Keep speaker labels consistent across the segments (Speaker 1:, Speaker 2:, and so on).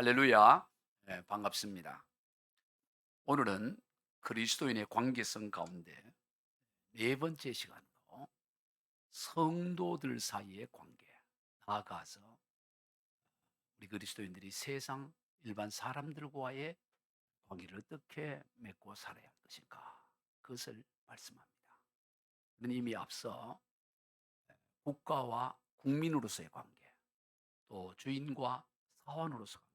Speaker 1: 할렐루야. 네, 반갑습니다. 오늘은 그리스도인의 관계성 가운데 네 번째 시간으로 성도들 사이의 관계, 나아가서 우리 그리스도인들이 세상 일반 사람들과의 관계를 어떻게 맺고 살아야 할 것인가, 그것을 말씀합니다. 우리는 이미 앞서 국가와 국민으로서의 관계, 또 주인과 사원으로서 관계,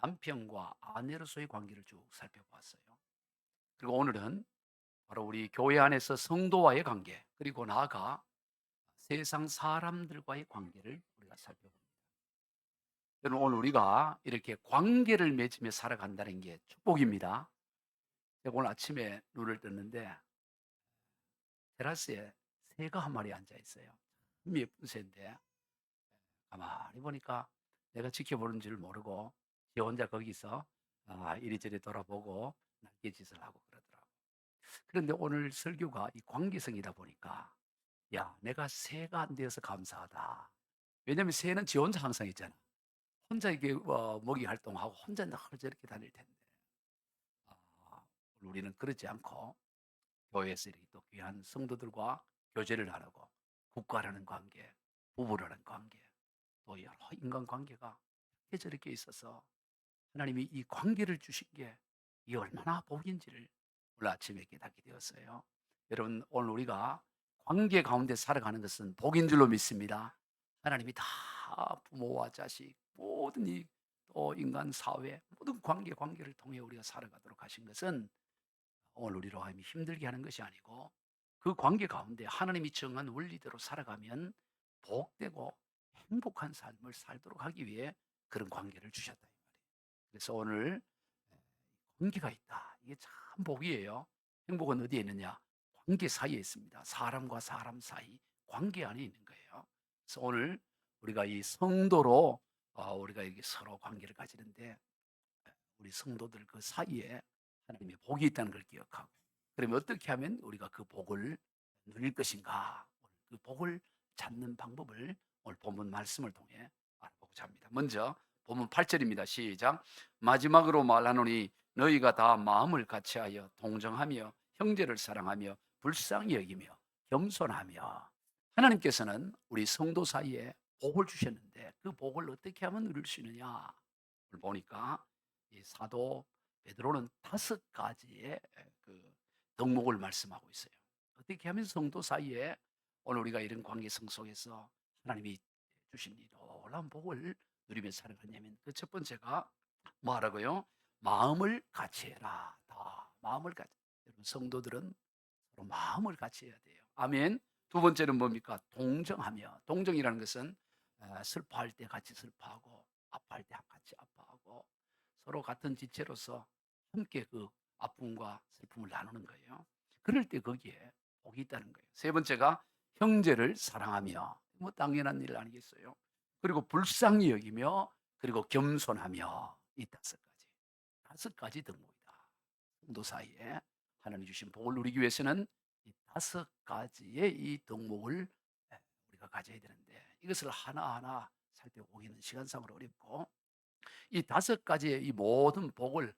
Speaker 1: 남편과 아내로서의 관계를 쭉 살펴보았어요. 그리고 오늘은 바로 우리 교회 안에서 성도와의 관계, 그리고 나아가 세상 사람들과의 관계를 우리가 살펴봅니다. 여러분, 오늘 우리가 이렇게 관계를 맺으며 살아간다는 게 축복입니다. 제가 오늘 아침에 눈을 떴는데 테라스에 새가 한 마리 앉아 있어요. 참 예쁜 새인데 가만히 보니까 내가 지켜보는 줄 모르고 지 혼자 거기서 이리저리 돌아보고 날개짓을 하고 그러더라고요. 그런데 오늘 설교가 이 관계성이다 보니까 야, 내가 새가 안 되어서 감사하다. 왜냐면 새는 지 혼자 항상 있잖아. 혼자 이게 먹이 활동하고 혼자 늘 저렇게 다닐 텐데. 아, 우리는 그러지 않고 교회에서 이렇게 또 귀한 성도들과 교제를 하고 국가라는 관계, 부부라는 관계, 또 여러 인간 관계가 이렇게 저렇게 있어서 하나님이 이 관계를 주신 게 이 얼마나 복인지를 오늘 아침에 깨닫게 되었어요. 여러분, 오늘 우리가 관계 가운데 살아가는 것은 복인 줄로 믿습니다. 하나님이 다 부모와 자식, 모든 이 또 인간 사회, 모든 관계를 통해 우리가 살아가도록 하신 것은 오늘 우리로 하여금 힘들게 하는 것이 아니고 그 관계 가운데 하나님이 정한 원리대로 살아가면 복되고 행복한 삶을 살도록 하기 위해 그런 관계를 주셨다 이 말이에요. 그래서 오늘 관계가 있다. 이게 참 복이에요. 행복은 어디에 있느냐? 관계 사이에 있습니다. 사람과 사람 사이 관계 안에 있는 거예요. 그래서 오늘 우리가 이 성도로 우리가 이게 서로 관계를 가지는데 우리 성도들 그 사이에 하나님의 복이 있다는 걸 기억하고 그러면 어떻게 하면 우리가 그 복을 누릴 것인가? 그 복을 찾는 방법을 오늘 본문 말씀을 통해 알아보고자 합니다. 먼저 본문 8절입니다. 시작. 마지막으로 말하노니 너희가 다 마음을 같이하여 동정하며 형제를 사랑하며 불쌍히 여기며 겸손하며. 하나님께서는 우리 성도 사이에 복을 주셨는데 그 복을 어떻게 하면 누릴 수 있느냐? 를 보니까 이 사도 베드로는 5가지의 그 덕목을 말씀하고 있어요. 어떻게 하면 성도 사이에 오늘 우리가 이런 관계성 속에서 하나님이 주신 이 놀라운 복을 누리며 살아가냐면 그 첫 번째가 뭐라고요? 마음을 같이 해라. 다 마음을 같이. 여러분, 성도들은 서로 마음을 같이 해야 돼요. 아멘. 두 번째는 뭡니까? 동정하며. 동정이라는 것은 슬퍼할 때 같이 슬퍼하고 아파할 때 같이 아파하고 서로 같은 지체로서 함께 그 아픔과 슬픔을 나누는 거예요. 그럴 때 거기에 복이 있다는 거예요. 세 번째가 형제를 사랑하며. 뭐 당연한 일 아니겠어요? 그리고 불쌍히 여기며 그리고 겸손하며. 이 5가지. 5가지 덕목이다. 성도 사이에 하나님 주신 복을 누리기 위해서는 이 5가지의 이 덕목을 우리가 가져야 되는데 이것을 하나하나 살펴보기는 시간상으로 어렵고 이 5가지의 이 모든 복을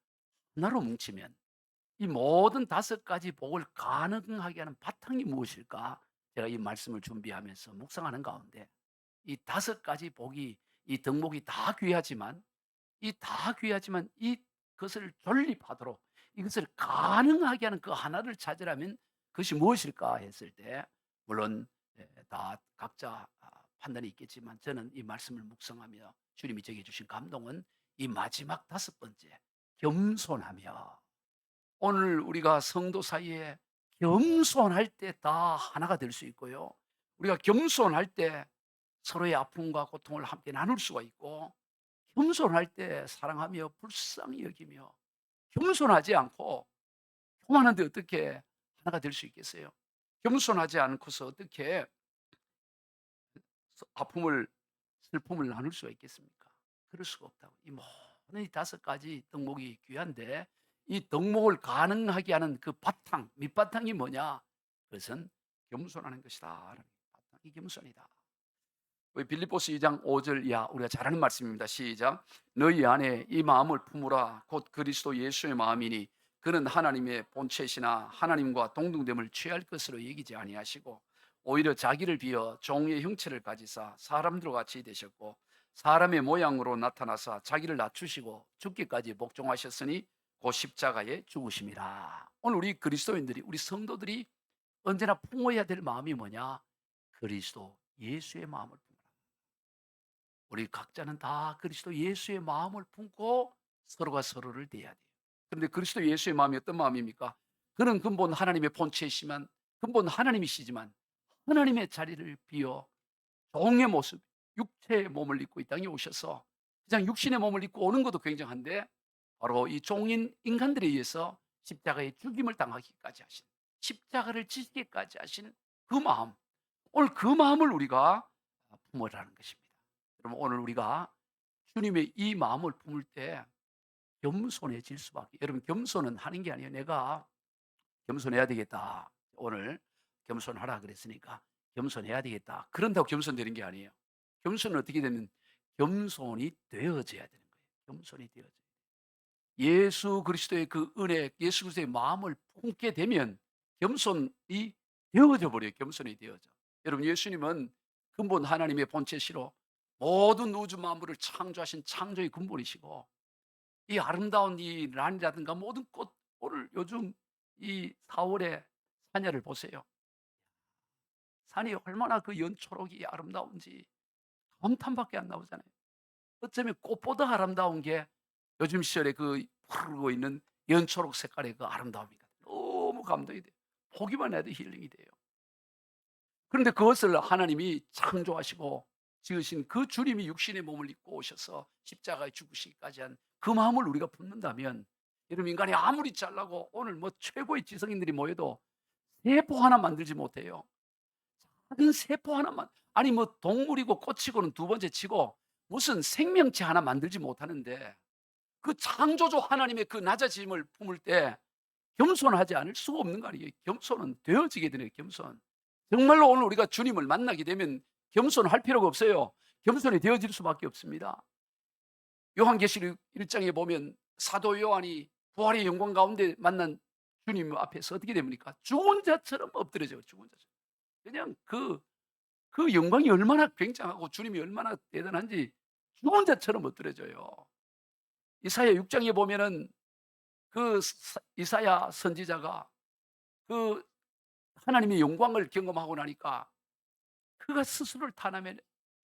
Speaker 1: 하나로 뭉치면 이 모든 5가지 복을 가능하게 하는 바탕이 무엇일까? 제가 이 말씀을 준비하면서 묵상하는 가운데 이 5가지 복이 이 덕목이 다 귀하지만 이것을 존립하도록 이것을 가능하게 하는 그 하나를 찾으라면 그것이 무엇일까 했을 때 물론 다 각자 판단이 있겠지만 저는 이 말씀을 묵상하며 주님이 저에게 주신 감동은 이 마지막 5번째 겸손하며. 오늘 우리가 성도 사이에 겸손할 때 다 하나가 될 수 있고요. 우리가 겸손할 때 서로의 아픔과 고통을 함께 나눌 수가 있고 겸손할 때 사랑하며 불쌍히 여기며. 겸손하지 않고 교만한데 어떻게 하나가 될 수 있겠어요? 겸손하지 않고서 어떻게 아픔을 슬픔을 나눌 수가 있겠습니까? 그럴 수가 없다고. 이 모든 이 5가지 덕목이 귀한데 이 덕목을 가능하게 하는 그 바탕, 밑바탕이 뭐냐? 그것은 겸손하는 것이다. 바탕이 겸손이다. 우리 빌립보서 2장 5절 이하 우리가 잘 아는 말씀입니다. 시작. 너희 안에 이 마음을 품으라. 곧 그리스도 예수의 마음이니 그는 하나님의 본체시나 하나님과 동등됨을 취할 것으로 여기지 아니하시고 오히려 자기를 비어 종의 형체를 가지사 사람들과 같이 되셨고 사람의 모양으로 나타나사 자기를 낮추시고 죽기까지 복종하셨으니 그 십자가에 죽으심이라. 오늘 우리 그리스도인들이, 우리 성도들이 언제나 품어야 될 마음이 뭐냐? 그리스도 예수의 마음을 품어라. 우리 각자는 다 그리스도 예수의 마음을 품고 서로가 서로를 대해야 돼요. 그런데 그리스도 예수의 마음이 어떤 마음입니까? 그는 근본 하나님의 본체이시만, 근본 하나님이시지만 하나님의 자리를 비워 종의 모습, 육체의 몸을 입고 이 땅에 오셔서 그냥 육신의 몸을 입고 오는 것도 굉장한데 바로 이 종인 인간들에 의해서 십자가의 죽임을 당하기까지 하신, 십자가를 지기까지 하신 그 마음, 오늘 그 마음을 우리가 품으라는 것입니다. 여러분, 오늘 우리가 주님의 이 마음을 품을 때 겸손해질 수밖에. 여러분, 겸손은 하는 게 아니에요. 내가 겸손해야 되겠다, 오늘 겸손하라 그랬으니까 겸손해야 되겠다, 그런다고 겸손되는 게 아니에요. 겸손은 어떻게 되면 겸손이 되어져야 되는 거예요. 겸손이 되어져야 돼요. 예수 그리스도의 그 은혜, 예수 그리스도의 마음을 품게 되면 겸손이 되어져 버려요. 겸손이 되어져. 여러분, 예수님은 근본 하나님의 본체시로 모든 우주 만물을 창조하신 창조의 근본이시고, 이 아름다운 이 란이라든가 모든 꽃, 오늘 요즘 이 4월의 산야를 보세요. 산이 얼마나 그 연초록이 아름다운지 감탄밖에 안 나오잖아요. 어쩌면 꽃보다 아름다운 게 요즘 시절에 그 푸르고 있는 연초록 색깔의 그 아름다움이니까 너무 감동이 돼요. 보기만 해도 힐링이 돼요. 그런데 그것을 하나님이 창조하시고 지으신 그 주님이 육신의 몸을 입고 오셔서 십자가에 죽으시기까지 한 그 마음을 우리가 품는다면, 여러분, 인간이 아무리 잘나고 오늘 뭐 최고의 지성인들이 모여도 세포 하나 만들지 못해요. 작은 세포 하나만, 아니 뭐 동물이고 꽃이고는 두 번째 치고 무슨 생명체 하나 만들지 못하는데 그 창조주 하나님의 그 낮아짐을 품을 때 겸손하지 않을 수가 없는 거 아니에요. 겸손은 되어지게 되네요. 겸손. 정말로 오늘 우리가 주님을 만나게 되면 겸손할 필요가 없어요. 겸손이 되어질 수밖에 없습니다. 요한계시록 1장에 보면 사도 요한이 부활의 영광 가운데 만난 주님 앞에서 어떻게 됩니까? 죽은 자처럼 엎드려져요. 죽은 자처럼. 그냥 그 영광이 얼마나 굉장하고 주님이 얼마나 대단한지 죽은 자처럼 엎드려져요. 이사야 6장에 보면은 그 이사야 선지자가 그 하나님의 영광을 경험하고 나니까 그가 스스로를 탄하며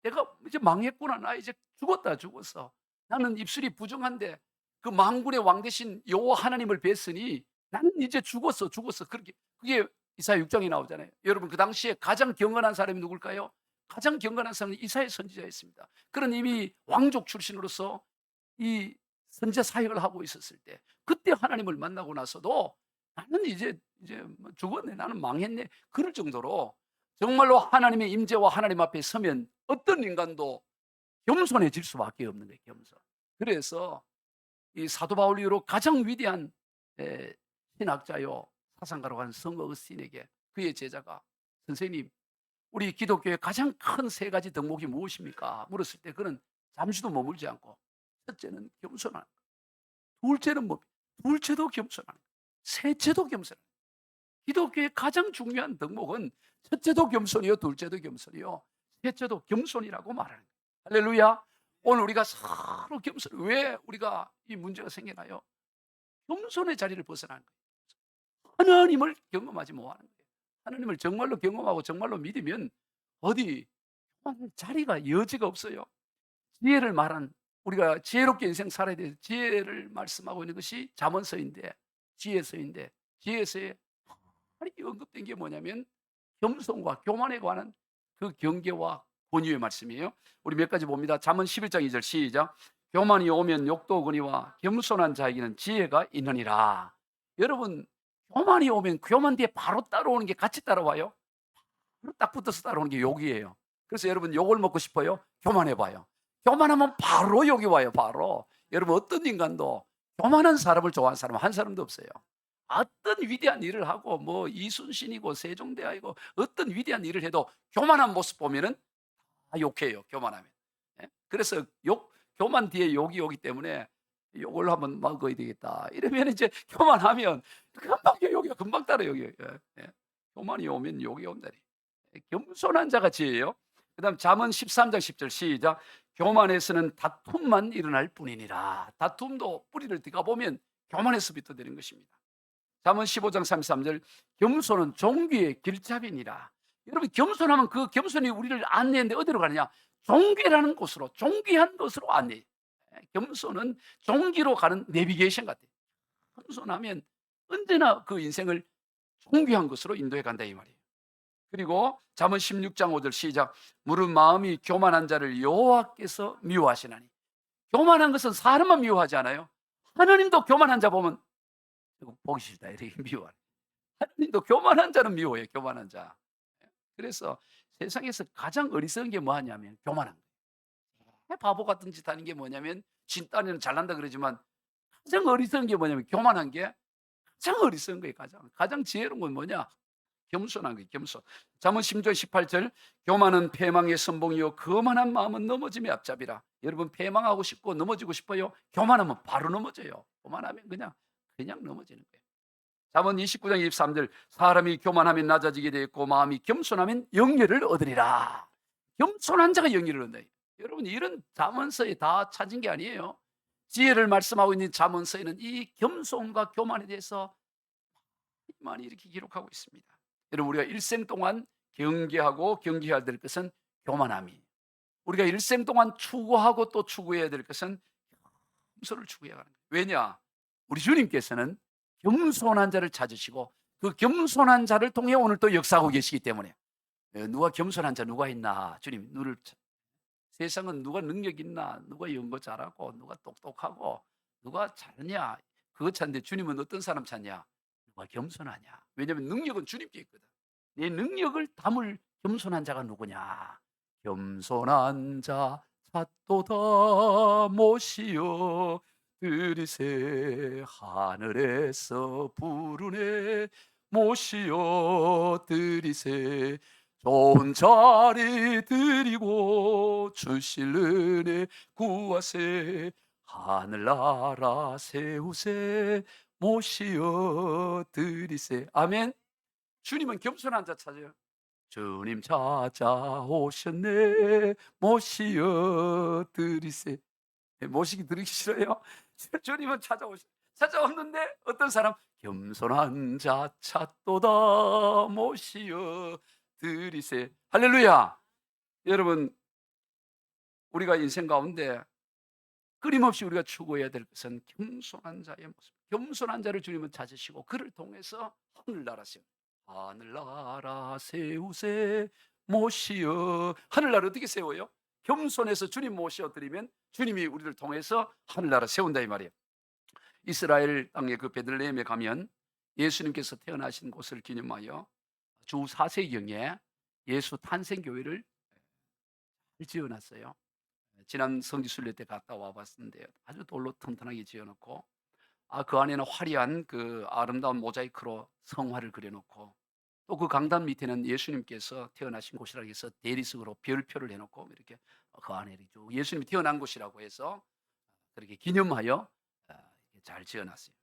Speaker 1: 내가 이제 망했구나, 나 이제 죽었다, 죽었어, 나는 입술이 부정한데 그 만군의 왕 대신 여호와 하나님을 뵀으니 나는 이제 죽었어, 죽었어. 그렇게, 그게 이사야 6장에 나오잖아요. 여러분, 그 당시에 가장 경건한 사람이 누굴까요? 가장 경건한 사람은 이사야 선지자였습니다. 그런 이미 왕족 출신으로서 이 선지자 사역을 하고 있었을 때, 그때 하나님을 만나고 나서도 나는 이제 뭐 죽었네, 나는 망했네, 그럴 정도로 정말로 하나님의 임재와 하나님 앞에 서면 어떤 인간도 겸손해질 수밖에 없는 거예요. 겸손. 그래서 이 사도 바울 이후로 가장 위대한 신학자요 사상가라고 하는 성 어거스틴에게 그의 제자가, 선생님, 우리 기독교의 가장 큰 세 가지 덕목이 무엇입니까? 물었을 때 그는 잠시도 머물지 않고 첫째는 겸손하는 것, 둘째는 뭐, 둘째도 겸손하는 것, 셋째도 겸손하는 것. 기독교의 가장 중요한 덕목은 첫째도 겸손이요, 둘째도 겸손이요, 셋째도 겸손이라고 말하는 거예요. 할렐루야. 오늘 우리가 서로 겸손, 왜 우리가 이 문제가 생기나요? 겸손의 자리를 벗어나는 거예요. 하나님을 경험하지 못하는 거예요. 하나님을 정말로 경험하고 정말로 믿으면 어디 자리가, 여지가 없어요. 지혜를 말한, 우리가 지혜롭게 인생 살아야 돼서 지혜를 말씀하고 있는 것이 잠언서인데, 지혜서인데, 지혜서에 많이 언급된 게 뭐냐면 겸손과 교만에 관한 그 경계와 권유의 말씀이에요. 우리 몇 가지 봅니다. 잠언 11장 2절 시작. 교만이 오면 욕도 오거니와 겸손한 자에게는 지혜가 있느니라. 여러분, 교만이 오면 교만 뒤에 바로 따라오는 게 같이 따라와요. 바로 딱 붙어서 따라오는 게 욕이에요. 그래서 여러분, 욕을 먹고 싶어요? 교만해봐요. 교만하면 바로 욕이 와요. 바로. 여러분, 어떤 인간도 교만한 사람을 좋아하는 사람 한 사람도 없어요. 어떤 위대한 일을 하고 뭐 이순신이고 세종대왕이고 어떤 위대한 일을 해도 교만한 모습 보면은 욕해요, 교만하면. 예? 그래서 교만 뒤에 욕이 오기 때문에 '욕을 한번 먹어야 되겠다.' 이러면 이제 교만하면 금방 욕이 금방 따라 욕이 예. 예. 교만이 오면 욕이 온다니. 예, 겸손한 자가 지혜요. 그다음 잠언 13장 10절 시작. 교만에서는 다툼만 일어날 뿐이니라. 다툼도 뿌리를 띠가 보면 교만에서부터 되는 것입니다. 잠언 15장 33절 겸손은 종귀의 길잡이니라. 여러분 겸손하면 그 겸손이 우리를 안내하는데 어디로 가느냐? 종귀라는 곳으로, 종귀한 것으로 안내해. 겸손은 종기로 가는 내비게이션 같아요. 겸손하면 언제나 그 인생을 종귀한 것으로 인도해 간다 이 말이에요. 그리고 잠언 16장 5절 시작. 무릇 마음이 교만한 자를 여호와께서 미워하시나니. 교만한 것은 사람만 미워하지 않아요. 하나님도 교만한 자 보면 이거 보기 싫다 이렇게 미워해. 하나님도 교만한 자는 미워해요. 교만한 자. 그래서 세상에서 가장 어리석은 게 뭐하냐면 교만한 거예요. 바보 같은 짓 하는 게 뭐냐면 진딴에는 잘난다 그러지만 가장 어리석은 게 뭐냐면 교만한 게 가장 어리석은 거예요. 가장 지혜로운 건 뭐냐? 겸손한 거예요. 겸손. 잠언 10장 18절 교만은 패망의 선봉이요 거만한 마음은 넘어짐의 앞잡이라. 여러분 패망하고 싶고 넘어지고 싶어요? 교만하면 바로 넘어져요. 교만하면 그냥 넘어지는 거예요. 잠언 29장 23절 사람이 교만하면 낮아지게 되었고 마음이 겸손하면 영예를 얻으리라. 겸손한 자가 영예를 얻는다. 여러분 이런 잠언서에 다 찾은 게 아니에요. 지혜를 말씀하고 있는 잠언서에는 이 겸손과 교만에 대해서 많이 이렇게 기록하고 있습니다. 여러분 우리가 일생 동안 경계하고 경계해야 될 것은 교만함이. 우리가 일생 동안 추구하고 또 추구해야 될 것은 겸손을 추구해야 하는 거예요. 왜냐? 우리 주님께서는 겸손한 자를 찾으시고 그 겸손한 자를 통해 오늘 또 역사하고 계시기 때문에 누가 겸손한 자 누가 있나? 주님 눈을 세상은 누가 능력 있나? 누가 연구 잘하고 누가 똑똑하고 누가 잘하냐? 그거 찾는데 주님은 어떤 사람 찾냐? 누가 겸손하냐? 왜냐하면 능력은 주님께 있거든. 내 능력을 담을 겸손한 자가 누구냐? 겸손한 자 찾도다 모시어 들이세 하늘에서 부르네 모시어 들이세 좋은 자리 드리고 주실 은혜 구하세 하늘나라 세우세 모시어 드리세. 아멘. 주님은 겸손한 자 찾아요. 주님 찾아오셨네 모시어 드리세. 모시기 들으기 싫어요? 주님은 찾아오는데 어떤 사람? 겸손한 자 찾도다 모시어 드리세. 할렐루야. 여러분 우리가 인생 가운데 끊임없이 우리가 추구해야 될 것은 겸손한 자의 모습. 겸손한 자를 주님은 찾으시고 그를 통해서 하늘나라 세우. 하늘나라 세우세 모시어. 하늘나라 어떻게 세워요? 겸손해서 주님 모시어 드리면 주님이 우리를 통해서 하늘나라 세운다 이 말이에요. 이스라엘 땅의 그 베들레헴에 가면 예수님께서 태어나신 곳을 기념하여 주 4세기경에 예수 탄생교회를 지어놨어요. 지난 성지순례 때 갔다 와봤는데 아주 돌로 튼튼하게 지어놓고 그 안에는 화려한 그 아름다운 모자이크로 성화를 그려놓고 또 그 강단 밑에는 예수님께서 태어나신 곳이라고 해서 대리석으로 별표를 해놓고 이렇게 그 안에 예수님이 태어난 곳이라고 해서 그렇게 기념하여 잘 지어놨어요.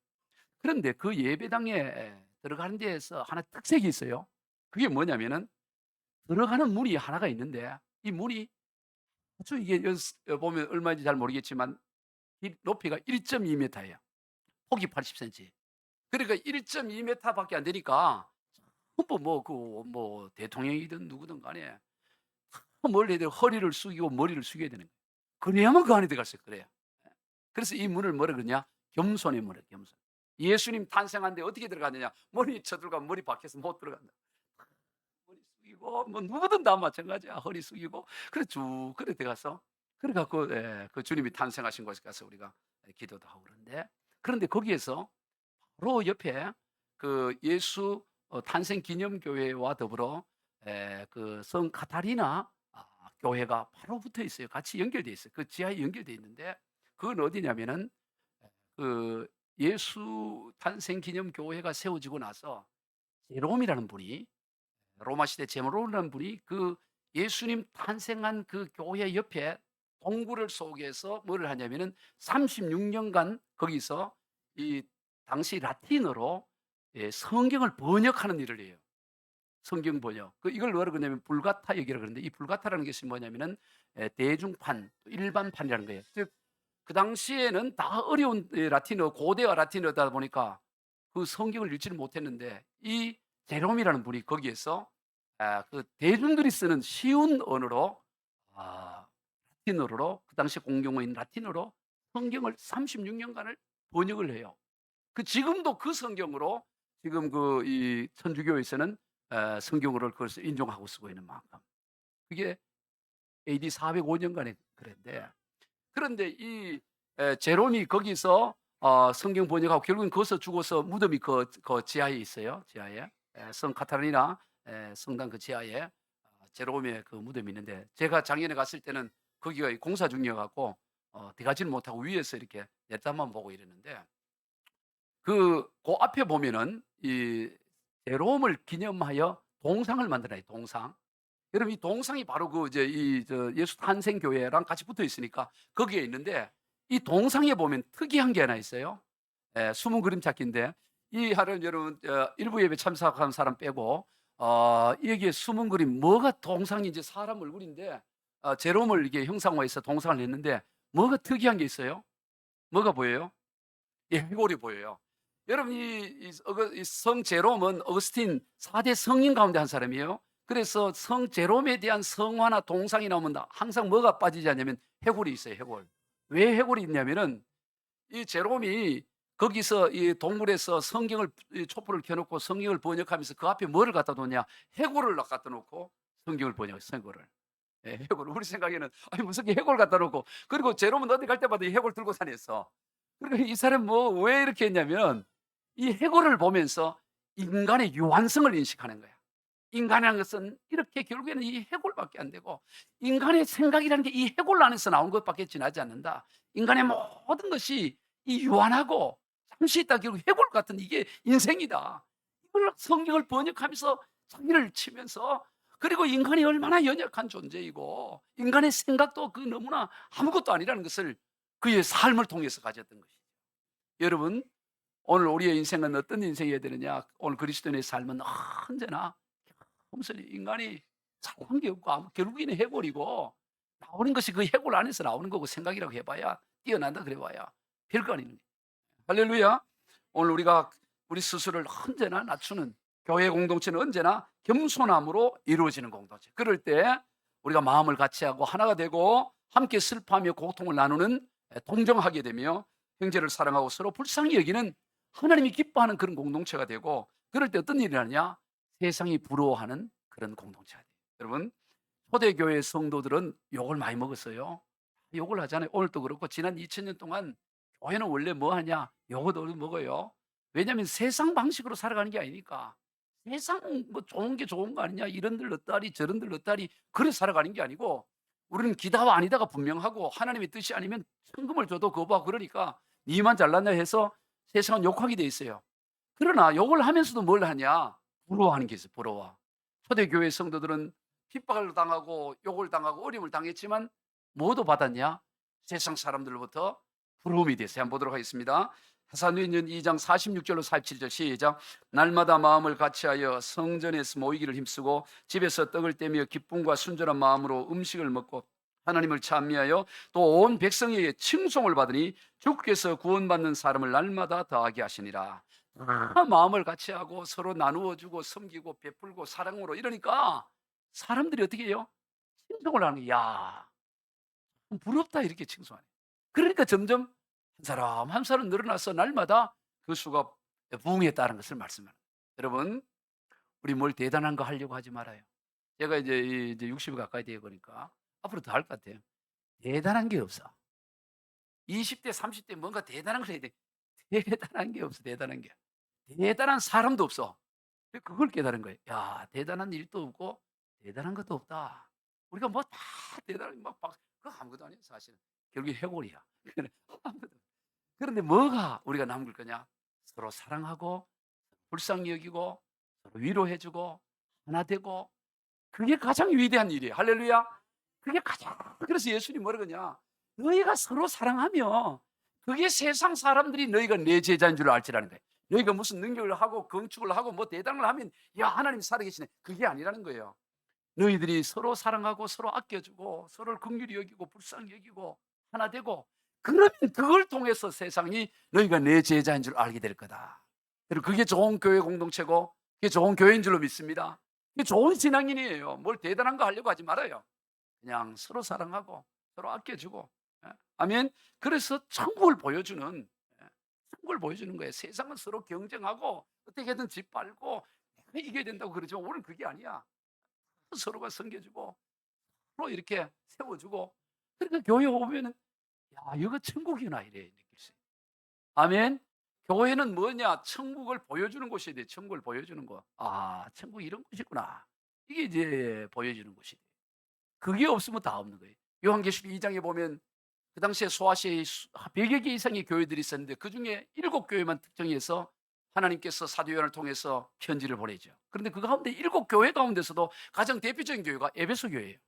Speaker 1: 그런데 그 예배당에 들어가는 데에서 하나 특색이 있어요. 그게 뭐냐면은 들어가는 문이 하나가 있는데 이 문이 아주 이게 보면 얼마인지 잘 모르겠지만 이 높이가 1.2m예요. 폭이 80cm. 그러니까 1.2m 밖에 안 되니까 뭐 대통령이든 누구든 간에 뭘 해야 돼요? 허리를 숙이고 머리를 숙여야 되는 거예요. 그래야만 그 안에 들어갈 수 있어요. 그래야. 그래서 이 문을 뭐라 그러냐? 겸손의 문이에요. 겸손. 예수님 탄생한데 어떻게 들어가느냐? 머리 쳐들어가면 머리 밖에서 못 들어간다. 머리 숙이고 뭐 누구든 다 마찬가지야. 허리 숙이고 그래 쭉 그래 들어가서 그래 갖고 그 주님이 탄생하신 곳에 가서 우리가 기도도 하고 그런데 거기에서 바로 옆에 그 예수 탄생 기념교회와 더불어 그 성 카타리나 교회가 바로 붙어 있어요. 같이 연결돼 있어요. 그 지하에 연결돼 있는데 그건 어디냐면은 그 예수 탄생 기념교회가 세워지고 나서 제롬이라는 분이 로마 시대 제롬이라는 분이 그 예수님 탄생한 그 교회 옆에 동굴을 속에서 뭐를 하냐면은 36년간 거기서 이 당시 라틴어로 성경을 번역하는 일을 해요. 성경 번역. 이걸 뭐라 그러냐면 불가타 역이라고 그러는데, 이 불가타라는 것이 뭐냐면은 대중판, 일반판이라는 거예요. 즉 그 당시에는 다 어려운 라틴어, 고대어 라틴어다 보니까 그 성경을 읽지를 못했는데, 이 제롬이라는 분이 거기에서 그 대중들이 쓰는 쉬운 언어로, 라틴어로, 그 당시 공용어인 라틴어로 성경을 36년간을 번역을 해요. 지금도 그 성경으로 지금 이 천주교에서는 성경어를 그것을 인정하고 쓰고 있는 만큼, 그게 AD 405년간의 그랬는데, 그런데 이 제롬이 거기서 성경 번역하고 결국은 거기서 죽어서 무덤이 그 지하에 있어요. 지하에 성 카타리나 성당 그 지하에 제롬의 그 무덤이 있는데, 제가 작년에 갔을 때는 거기가 공사 중이어 갖고 들어가지는 못하고 위에서 이렇게 내담만 보고 이랬는데, 그 앞에 보면은 이 제롬을 기념하여 동상을 만들어요. 동상. 여러분, 이 동상이 바로 이제 예수 탄생 교회랑 같이 붙어 있으니까 거기에 있는데, 이 동상에 보면 특이한 게 하나 있어요. 숨은 그림 찾기인데, 이 하루 여러분 일부 예배 참석한 사람 빼고 여기에 숨은 그림, 뭐가 동상인지 사람 얼굴인데 제롬을 이게 형상화해서 동상을 냈는데, 뭐가 특이한 게 있어요? 뭐가 보여요? 예, 해골이 보여요. 여러분, 성 제롬은 어거스틴 4대 성인 가운데 한 사람이에요. 그래서 성 제롬에 대한 성화나 동상이 나오면 항상 뭐가 빠지지 않냐면 해골이 있어요. 해골. 왜 해골이 있냐면은 이 제롬이 거기서 이 동굴에서 성경을 촛불을 켜놓고 성경을 번역하면서 그 앞에 뭐를 갖다 놓냐? 해골을 갖다 놓고 성경을 번역했어요. 해골을. 예, 해골. 우리 생각에는 아니 무슨 해골 갖다 놓고, 그리고 제롬은 어디 갈 때마다 이 해골 들고 다녔어. 그러니까 이 사람 뭐 왜 이렇게 했냐면 이 해골을 보면서 인간의 유한성을 인식하는 거야. 인간이라는 것은 이렇게 결국에는 이 해골밖에 안 되고, 인간의 생각이라는 게 이 해골 안에서 나온 것밖에 지나지 않는다. 인간의 모든 것이 이 유한하고 잠시 있다 결국 해골 같은 이게 인생이다. 이걸 성경을 번역하면서 자기를 치면서, 그리고 인간이 얼마나 연약한 존재이고 인간의 생각도 그 너무나 아무것도 아니라는 것을 그의 삶을 통해서 가졌던 것이죠. 여러분, 오늘 우리의 인생은 어떤 인생이어야 되느냐? 오늘 그리스도인의 삶은 언제나 homsel이 인간이 잘한 게 없고 결국에는 해골이고, 나오는 것이 그 해골 안에서 나오는 거고, 생각이라고 해봐야 뛰어난다 그래봐야 별거 아닌. 할렐루야. 오늘 우리가 우리 스스로를 언제나 낮추는, 교회 공동체는 언제나 겸손함으로 이루어지는 공동체. 그럴 때 우리가 마음을 같이 하고 하나가 되고 함께 슬퍼하며 고통을 나누는, 동정하게 되며 형제를 사랑하고 서로 불쌍히 여기는 하나님이 기뻐하는 그런 공동체가 되고, 그럴 때 어떤 일이 나느냐? 세상이 부러워하는 그런 공동체가 돼요. 여러분, 초대교회 성도들은 욕을 많이 먹었어요. 욕을 하잖아요. 오늘도 그렇고 지난 2000년 동안 교회는 원래 뭐 하냐? 욕을 먹어요. 왜냐하면 세상 방식으로 살아가는 게 아니니까. 세상 뭐 좋은 게 좋은 거 아니냐? 이런들 넣다리 저런들 넣다리 그래 살아가는 게 아니고, 우리는 기다와 아니다가 분명하고 하나님의 뜻이 아니면 천금을 줘도 거부하고, 그러니까 니만 잘났냐 해서 세상은 욕하게 돼 있어요. 그러나 욕을 하면서도 뭘 하냐? 부러워하는 게 있어요. 부러워. 초대교회 성도들은 핍박을 당하고 욕을 당하고 어려움을 당했지만 뭐도 받았냐? 세상 사람들로부터 부러움이 됐어요. 한번 보도록 하겠습니다. 사도행전 2장 46절로 47절 시작. 날마다 마음을 같이하여 성전에서 모이기를 힘쓰고 집에서 떡을 떼며 기쁨과 순전한 마음으로 음식을 먹고 하나님을 찬미하여 또 온 백성에게 칭송을 받으니 주께서 구원받는 사람을 날마다 더하게 하시니라. 마음을 같이 하고 서로 나누어 주고 섬기고 베풀고 사랑으로 이러니까 사람들이 어떻게 해요? 칭송을 하는 거야. 야, 부럽다 이렇게 칭송하네. 그러니까 점점 한 사람 한 사람 늘어나서 날마다 그 수가 부흥했다는 것을 말씀하는 거예요. 여러분, 우리 뭘 대단한 거 하려고 하지 말아요. 제가 이제 60이 가까이 되어 보니까 앞으로 더 할 것 같아요. 대단한 게 없어. 20대 30대 뭔가 대단한 걸 해야 돼. 대단한 게 없어. 대단한 게. 대단한 사람도 없어. 그걸 깨달은 거예요. 야, 대단한 일도 없고 대단한 것도 없다. 우리가 뭐 다 대단한 그거 아무것도 아니에요, 사실은. 결국에 해골이야. 아무것도. 그런데 뭐가 우리가 남을 거냐? 서로 사랑하고 불쌍히 여기고 서로 위로해 주고 하나 되고 그게 가장 위대한 일이에요. 할렐루야. 그게 가장, 그래서 예수님이 뭐라 그러냐, 너희가 서로 사랑하며 그게 세상 사람들이 너희가 내 제자인 줄 알지라는 거예요. 너희가 무슨 능력을 하고 건축을 하고 뭐 대단을 하면 야 하나님 살아계시네, 그게 아니라는 거예요. 너희들이 서로 사랑하고 서로 아껴주고 서로를 긍휼히 여기고 불쌍히 여기고 하나 되고, 그러면 그걸 통해서 세상이 너희가 내 제자인 줄 알게 될 거다. 그리고 그게 좋은 교회 공동체고 그게 좋은 교회인 줄로 믿습니다. 그게 좋은 신앙인이에요. 뭘 대단한 거 하려고 하지 말아요. 그냥 서로 사랑하고 서로 아껴주고. 예. 아멘. 그래서 천국을 보여주는, 천국을 보여주는 거예요. 세상은 서로 경쟁하고 어떻게든 짓밟고 내가 이겨야 된다고 그러지만 오늘 그게 아니야. 서로가 섬겨주고 서로 이렇게 세워주고. 그러니까 교회 오면은 야 이거 천국이구나 이래 느낄 수 있어요. 아멘. 교회는 뭐냐, 천국을 보여주는 곳이 돼. 천국을 보여주는 거. 아 천국이 이런 곳이구나, 이게 이제 보여주는 곳이 돼. 그게 없으면 다 없는 거예요. 요한계시록 2장에 보면 그 당시에 소아시아에 100여 개 이상의 교회들이 있었는데 그중에 7교회만 특정해서 하나님께서 사도 요한을 통해서 편지를 보내죠. 그런데 그 가운데 7교회 가운데서도 가장 대표적인 교회가 에베소 교회예요.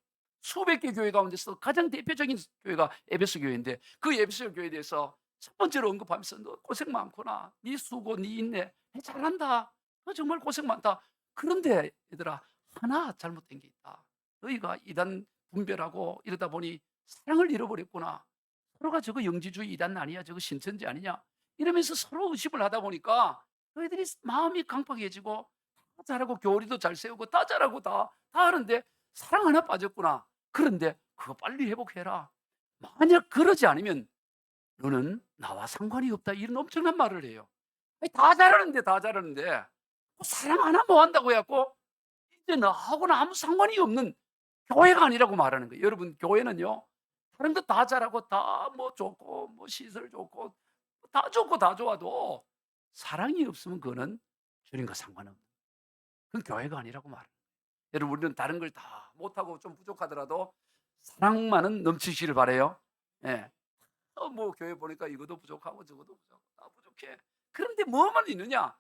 Speaker 1: 수백 개 교회 가운데서 가장 대표적인 교회가 에베소 교회인데 그 에베소 교회에 대해서 첫 번째로 언급하면서 너 고생 많구나, 네 수고, 네 인내, 잘한다, 너 정말 고생 많다. 그런데 얘들아 하나 잘못된 게 있다. 너희가 이단 분별하고 이러다 보니 사랑을 잃어버렸구나. 서로가 저거 영지주의 이단 아니야, 저거 신천지 아니냐, 이러면서 서로 의심을 하다 보니까 너희들이 마음이 강팍해지고 다 잘하고 교리도 잘 세우고 다 잘하고 다 하는데 사랑 하나 빠졌구나. 그런데 그거 빨리 회복해라. 만약 그러지 않으면 너는 나와 상관이 없다, 이런 엄청난 말을 해요. 아니, 다 잘하는데 뭐 사랑 하나 뭐 한다고 해갖고 이제 나하고는 아무 상관이 없는 교회가 아니라고 말하는 거예요. 여러분 교회는요, 다른 거 다 잘하고 다 뭐 좋고 뭐 시설 좋고 다 좋고 다 좋아도 사랑이 없으면 그거는 주님과 상관없는, 그건 교회가 아니라고 말해요. 여러분 우리는 다른 걸 다 못하고 좀 부족하더라도 사랑만은 넘치시길 바래요. 예. 뭐 교회 보니까 이것도 부족하고 저것도 부족하고 다 부족해. 그런데 뭐만 있느냐?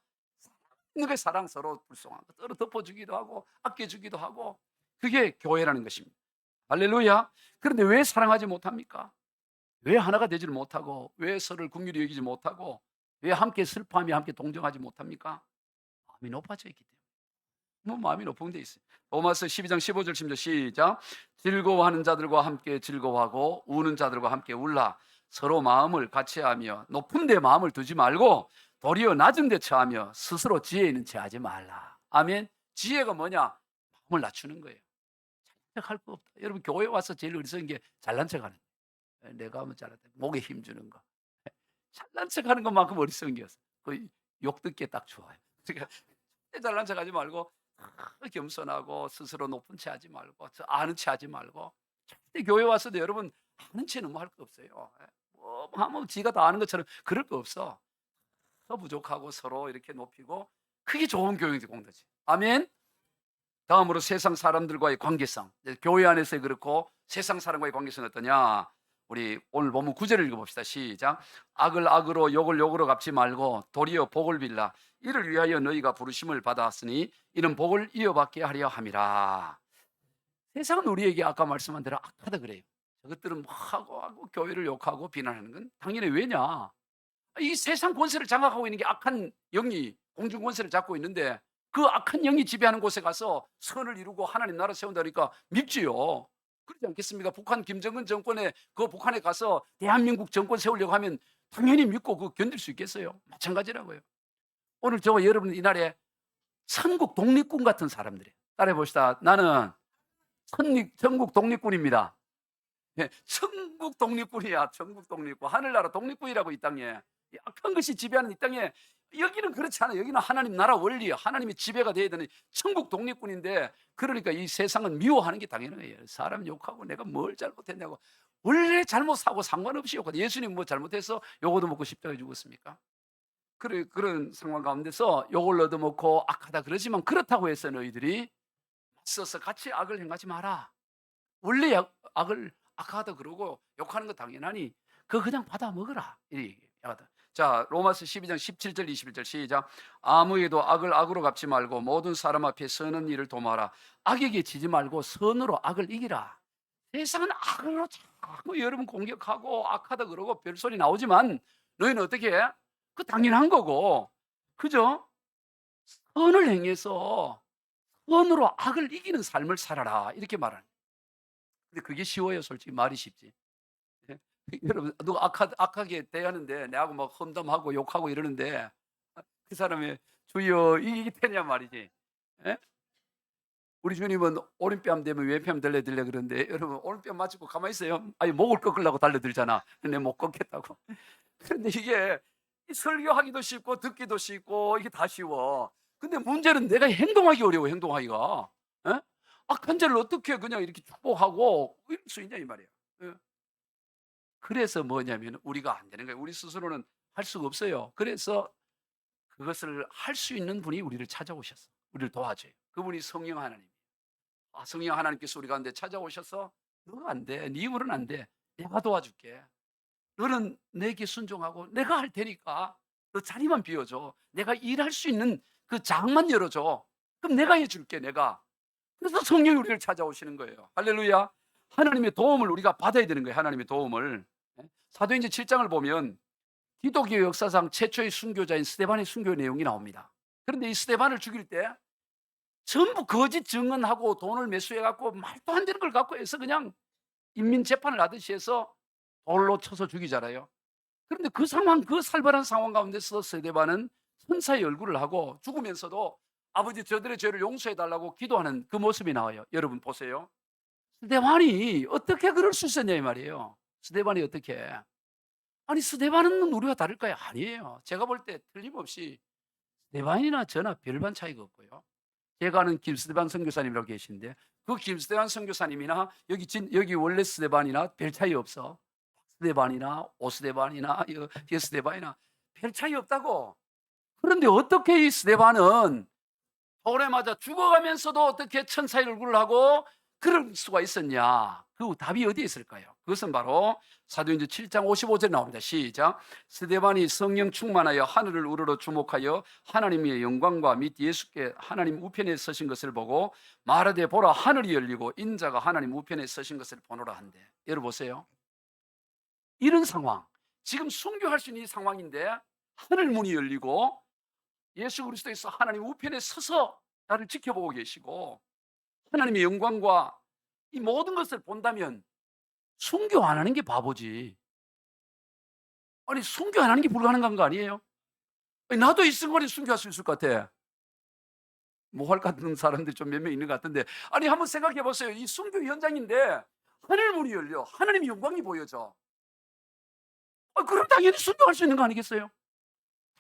Speaker 1: 있는 게 사랑, 서로 불쌍한 거 서로 덮어주기도 하고 아껴주기도 하고, 그게 교회라는 것입니다. 할렐루야. 그런데 왜 사랑하지 못합니까? 왜 하나가 되지를 못하고 왜 서로를 긍휼히 여기지 못하고 왜 함께 슬퍼하며 함께 동정하지 못합니까? 마음이 높아져 있기 때문에. 뭐 마음이 높은 데 있어요. 로마서 12장 15절 16절 시작. 즐거워하는 자들과 함께 즐거워하고 우는 자들과 함께 울라. 서로 마음을 같이하며 높은 데 마음을 두지 말고 도리어 낮은 데 처하며 스스로 지혜 있는 체 하지 말라. 아멘. 지혜가 뭐냐? 마음을 낮추는 거예요. 잘난 척할 거 없다. 여러분 교회 와서 제일 어리석은 게 잘난 척하는 거예요. 내가 하면 잘한다, 목에 힘주는 거. 잘난 척하는 것만큼 어리석은 게 없어요. 욕 듣기에 딱 좋아요. 그러니까 잘난 척하지 말고 겸손하고 스스로 높은 채 하지 말고 아는 채 하지 말고. 절대 교회 와서도 여러분 아는 채 너무 할 거 없어요. 뭐 하면 지가 다 아는 것처럼 그럴 거 없어. 더 부족하고 서로 이렇게 높이고, 그게 좋은 교육이 공동체. 아멘. 다음으로 세상 사람들과의 관계성. 교회 안에서 그렇고 세상 사람과의 관계성은 어떠냐? 우리 오늘 본문 9절을 읽어봅시다. 시작. 악을 악으로 욕을 욕으로 갚지 말고 도리어 복을 빌라. 이를 위하여 너희가 부르심을 받았으니 이는 복을 이어받게 하려 함이라. 세상은 우리에게 아까 말씀한 대로 악하다 그래요. 저것들은 뭐 하고 교회를 욕하고 비난하는 건 당연히, 왜냐? 이 세상 권세를 장악하고 있는 게 악한 영이 공중 권세를 잡고 있는데 그 악한 영이 지배하는 곳에 가서 선을 이루고 하나님 나라 세운다니까 밉지요. 그렇지 않겠습니까? 북한 김정은 정권에 그 북한에 가서 대한민국 정권 세우려고 하면 당연히 믿고 그 견딜 수 있겠어요? 마찬가지라고요. 오늘 저와 여러분 이날에 천국 독립군 같은 사람들이에요. 따라해 봅시다. 나는 천국 독립군입니다. 예, 천국 독립군이야. 천국 독립군. 하늘나라 독립군이라고 이 땅에. 악한 것이 지배하는 이 땅에. 여기는 그렇지 않아요. 여기는 하나님 나라 원리, 하나님의 지배가 되어야 되는 천국 독립군인데, 그러니까 이 세상은 미워하는 게 당연한 거예요. 사람 욕하고 내가 뭘 잘못했냐고. 원래 잘못하고 상관없이 욕하고, 예수님 뭐 잘못해서 요거도 먹고 십자가에 죽었습니까? 그런 상황 가운데서 욕을 얻어먹고 악하다 그러지만, 그렇다고 해서 너희들이 맞서서 같이 악을 행하지 마라. 원래 악을 악하다 그러고 욕하는 거 당연하니 그거 그냥 받아 먹어라. 자, 로마서 12장 17절 21절 시작. 아무에도 악을 악으로 갚지 말고 모든 사람 앞에 선한 일을 도모하라. 악에게 지지 말고 선으로 악을 이기라. 세상은 악으로 자꾸 여러분 공격하고 악하다 그러고 별소리 나오지만 너희는 어떻게 해? 그 당연한 거고, 그죠? 선을 행해서 선으로 악을 이기는 삶을 살아라, 이렇게 말하는. 근데 그게 쉬워요? 솔직히 말이 쉽지. 예? 여러분 누가 악하게 대하는데 내하고 막 험담하고 욕하고 이러는데 그 사람의 주여 이게 되냐 말이지. 예? 우리 주님은 오른뺨 되면 왼뺨 들려들려 그러는데 여러분 오른뺨 맞고 가만히 있어요? 아니 목을 꺾으려고 달려들잖아. 내 못 꺾겠다고. 그런데 이게 설교하기도 쉽고 듣기도 쉽고 이게 다 쉬워. 근데 문제는 내가 행동하기 어려워, 행동하기가. 예? 악한 자를 어떻게 그냥 이렇게 축복하고 이럴 수 있냐 이 말이야. 예. 그래서 뭐냐면 우리가 안 되는 거예요. 우리 스스로는 할 수가 없어요. 그래서 그것을 할 수 있는 분이 우리를 찾아오셨어. 우리를 도와줘요. 그분이 성령 하나님. 성령 하나님께서 우리 가운데 찾아오셔서 너가 안 돼. 네 힘으로는 안 돼. 내가 도와줄게. 너는 내게 순종하고 내가 할 테니까 너 자리만 비워줘. 내가 일할 수 있는 그 장만 열어줘. 그럼 내가 해줄게, 내가. 그래서 성령이 우리를 찾아오시는 거예요. 할렐루야. 하나님의 도움을 우리가 받아야 되는 거예요. 하나님의 도움을. 예? 사도행전 7장을 보면 기독교 역사상 최초의 순교자인 스데반의 순교 내용이 나옵니다. 그런데 이 스데반을 죽일 때 전부 거짓 증언하고 돈을 매수해 갖고 말도 안 되는 걸 갖고 해서 그냥 인민 재판을 하듯이 해서 돌로 쳐서 죽이잖아요. 그런데 그 상황, 그 살벌한 상황 가운데서 스데반은 천사의 얼굴을 하고 죽으면서도 아버지 저들의 죄를 용서해 달라고 기도하는 그 모습이 나와요. 여러분 보세요. 스데반이 어떻게 그럴 수 있었냐 이 말이에요. 스데반이 어떻게? 아니 스데반은 우리와 다를까요? 아니에요. 제가 볼 때 틀림없이 스데반이나 저나 별반 차이가 없고요. 제가 아는 김스데반 선교사님이라고 계신데 그 김스데반 선교사님이나 여기 원래 스데반이나 별 차이 없어. 스데반이나 오스데반이나 여스데반이나 별 차이 없다고. 그런데 어떻게 이 스데반은 돌에 맞아 죽어가면서도 어떻게 천사의 얼굴을 하고 그럴 수가 있었냐? 그 답이 어디에 있을까요? 그것은 바로 사도행전 7장 55절에 나옵니다. 시작. 스데반이 성령 충만하여 하늘을 우러러 주목하여 하나님의 영광과 및 예수께 하나님 우편에 서신 것을 보고 말하되 보라 하늘이 열리고 인자가 하나님 우편에 서신 것을 보노라 한대. 여러분 보세요. 이런 상황, 지금 순교할 수 있는 이 상황인데 하늘 문이 열리고 예수 그리스도에서 하나님 우편에 서서 나를 지켜보고 계시고 하나님의 영광과 이 모든 것을 본다면 순교 안 하는 게 바보지. 아니 순교 안 하는 게 불가능한 거 아니에요? 아니, 나도 이 순간에 순교할 수 있을 것 같아. 모할 같은 사람들이 좀 몇 명 있는 것 같은데 아니 한번 생각해 보세요. 이 순교 현장인데 하늘 문이 열려 하나님의 영광이 보여져. 그럼 당연히 순교할 수 있는 거 아니겠어요?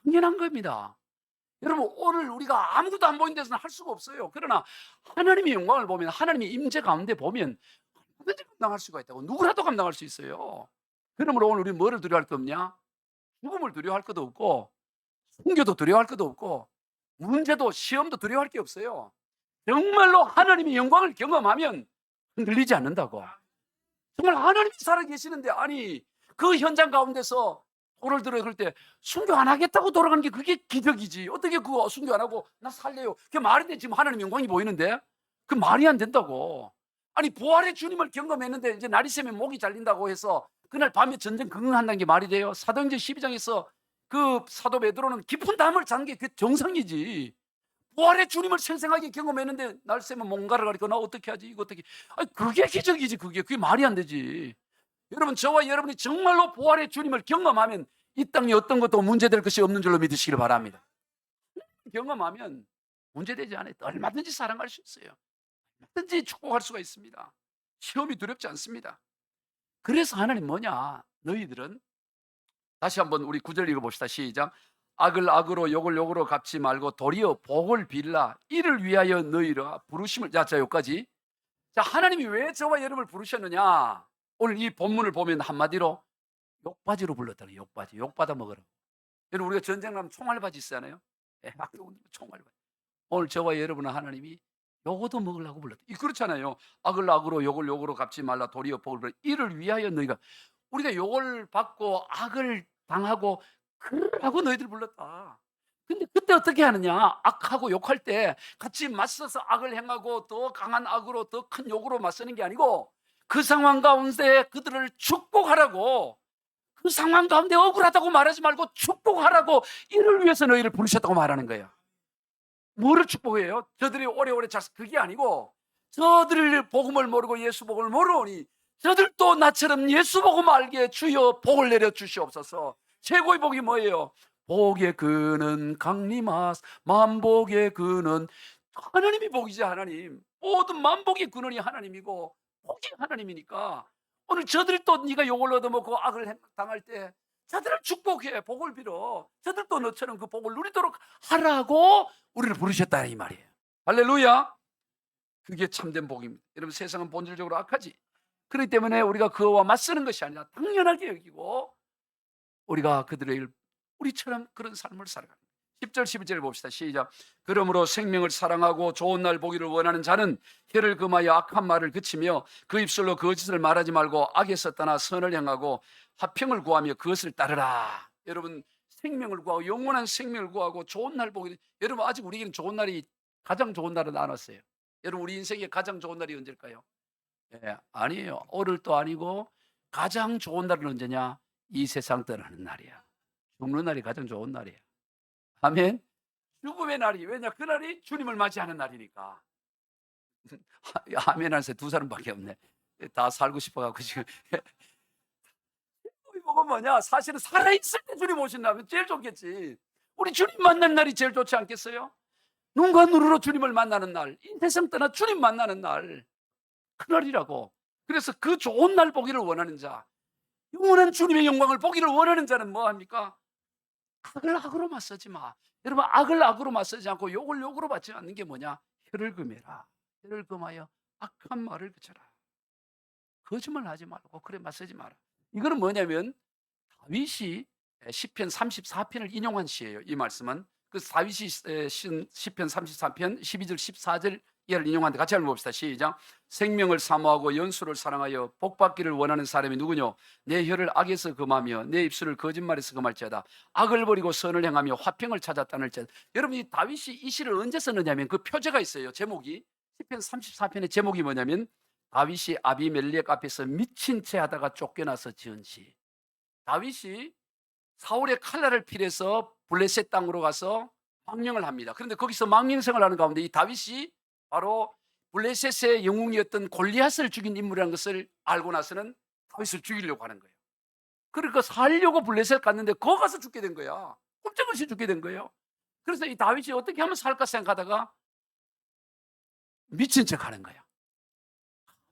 Speaker 1: 당연한 겁니다. 여러분 오늘 우리가 아무것도 안 보이는 데서는 할 수가 없어요. 그러나 하나님의 영광을 보면 하나님의 임재 가운데 보면 누구든지 감당할 수가 있다고. 누구라도 감당할 수 있어요. 그러므로 오늘 우리 뭐를 두려워할 거 없냐? 죽음을 두려워할 것도 없고 순교도 두려워할 것도 없고 문제도 시험도 두려워할 게 없어요. 정말로 하나님의 영광을 경험하면 흔들리지 않는다고. 정말 하나님이 살아계시는데 아니 그 현장 가운데서 돌을 들어 그럴 때 순교 안 하겠다고 돌아가는 게 그게 기적이지. 어떻게 그거 순교 안 하고 나 살려요. 그게 말이 돼. 지금 하나님 영광이 보이는데 그 말이 안 된다고. 아니 부활의 주님을 경험했는데 이제 날이 새면 목이 잘린다고 해서 그날 밤에 전쟁 긍긍한다는 게 말이 돼요? 사도행전 12장에서 그 사도 베드로는 깊은 담을 잔 게 그 정상이지. 부활의 주님을 생생하게 경험했는데 날 새면 뭔가를 가리고 나 어떻게 하지? 이거 어떻게? 아니 그게 기적이지. 그게 말이 안 되지. 여러분 저와 여러분이 정말로 부활의 주님을 경험하면 이 땅에 어떤 것도 문제될 것이 없는 줄로 믿으시길 바랍니다. 경험하면 문제되지 않아요. 얼마든지 사랑할 수 있어요. 얼마든지 축복할 수가 있습니다. 시험이 두렵지 않습니다. 그래서 하나님 뭐냐? 너희들은 다시 한번 우리 9절 읽어봅시다. 시작. 악을 악으로 욕을 욕으로 갚지 말고 도리어 복을 빌라. 이를 위하여 너희라 부르심을. 자 여기까지. 자 하나님이 왜 저와 여러분을 부르셨느냐? 오늘 이 본문을 보면 한마디로 욕바지로 불렀다는 욕바지. 욕받아 먹으라. 여러분 우리가 전쟁 나면 총알바지 있잖아요. 총알바지. 오늘 저와 여러분은 하나님이 요거도 먹으려고 불렀다. 그렇잖아요. 악을 악으로 욕을 욕으로 갚지 말라 도리어 복을 빌라. 이를 위하여 너희가. 우리가 욕을 받고 악을 당하고 그러라고 너희들 불렀다. 근데 그때 어떻게 하느냐? 악하고 욕할 때 같이 맞서서 악을 행하고 더 강한 악으로 더 큰 욕으로 맞서는 게 아니고 그 상황 가운데 그들을 축복하라고, 그 상황 가운데 억울하다고 말하지 말고 축복하라고, 이를 위해서 너희를 부르셨다고 말하는 거예요. 뭐를 축복해요? 저들이 오래오래 잤어. 그게 아니고 저들을 복음을 모르고 예수 복음을 모르오니 저들도 나처럼 예수 복음 알게 주여 복을 내려 주시옵소서. 최고의 복이 뭐예요? 복의 근은 강림하사 만복의 근은, 하나님이 복이지. 하나님 모든 만복의 근원이 하나님이고 복이 하나님이니까 오늘 저들도 네가 욕을 얻어먹고 악을 당할 때 저들을 축복해, 복을 빌어. 저들도 너처럼 그 복을 누리도록 하라고 우리를 부르셨다 이 말이에요. 할렐루야. 그게 참된 복입니다. 여러분, 세상은 본질적으로 악하지. 그렇기 때문에 우리가 그와 맞서는 것이 아니라 당연하게 여기고 우리가 그들의 우리처럼 그런 삶을 살아가는 거예요. 10절 11절 봅시다. 시작. 그러므로 생명을 사랑하고 좋은 날 보기를 원하는 자는 혀를 금하여 악한 말을 그치며 그 입술로 거짓을 말하지 말고 악에서 떠나 선을 행하고 화평을 구하며 그것을 따르라. 여러분, 생명을 구하고 영원한 생명을 구하고 좋은 날 보기. 여러분, 아직 우리에게는 좋은 날이, 가장 좋은 날은 안 왔어요. 여러분, 우리 인생에 가장 좋은 날이 언제일까요? 예, 아니에요. 오늘도 아니고 가장 좋은 날은 언제냐? 이 세상 떠나는 날이야. 죽는 날이 가장 좋은 날이야. 아멘. 죽음의 날이, 왜냐? 그날이 주님을 맞이하는 날이니까. 아멘 하면서 두 사람밖에 없네. 다 살고 싶어갖고 지금. 이 복은 뭐냐? 사실은 살아있을 때 주님 오신다면 제일 좋겠지. 우리 주님 만난 날이 제일 좋지 않겠어요? 눈과 눈으로 주님을 만나는 날, 이 세상 떠나 주님 만나는 날, 그날이라고. 그래서 그 좋은 날 보기를 원하는 자, 영원한 주님의 영광을 보기를 원하는 자는 뭐합니까? 악을 악으로 맞서지 마. 여러분, 악을 악으로 맞서지 않고 욕을 욕으로 받지 않는 게 뭐냐? 혀를 금해라. 혀를 금하여 악한 말을 그쳐라. 거짓말 하지 말고 그래 맞서지 마라. 이거는 뭐냐면 다윗이 시편 34편을 인용한 시예요. 이 말씀은 그 다윗이 시편 33편 12절 14절 이하를 인용하는데 같이 한번 봅시다. 시작. 생명을 사모하고 연수를 사랑하여 복받기를 원하는 사람이 누구뇨? 내 혀를 악에서 금하며 내 입술을 거짓말에서 금할지어다. 악을 버리고 선을 행하며 화평을 찾아 따를지어다. 여러분, 이 다윗이 이 시를 언제 썼느냐면 그 표제가 있어요. 제목이, 시편 34편의 제목이 뭐냐면 다윗이 아비멜렉 앞에서 미친 채 하다가 쫓겨나서 지은 시. 다윗이 사울의 칼날을 필해서 블레셋 땅으로 가서 망령을 합니다. 그런데 거기서 망령생활을 하는 가운데 이 다윗이 바로 블레셋의 영웅이었던 골리앗을 죽인 인물이라는 것을 알고 나서는 다윗을 죽이려고 하는 거예요. 그러니까 살려고 블레셋 갔는데 거기 가서 죽게 된 거야. 꼼짝없이 죽게 된 거예요. 그래서 이 다윗이 어떻게 하면 살까 생각하다가 미친 척 하는 거야.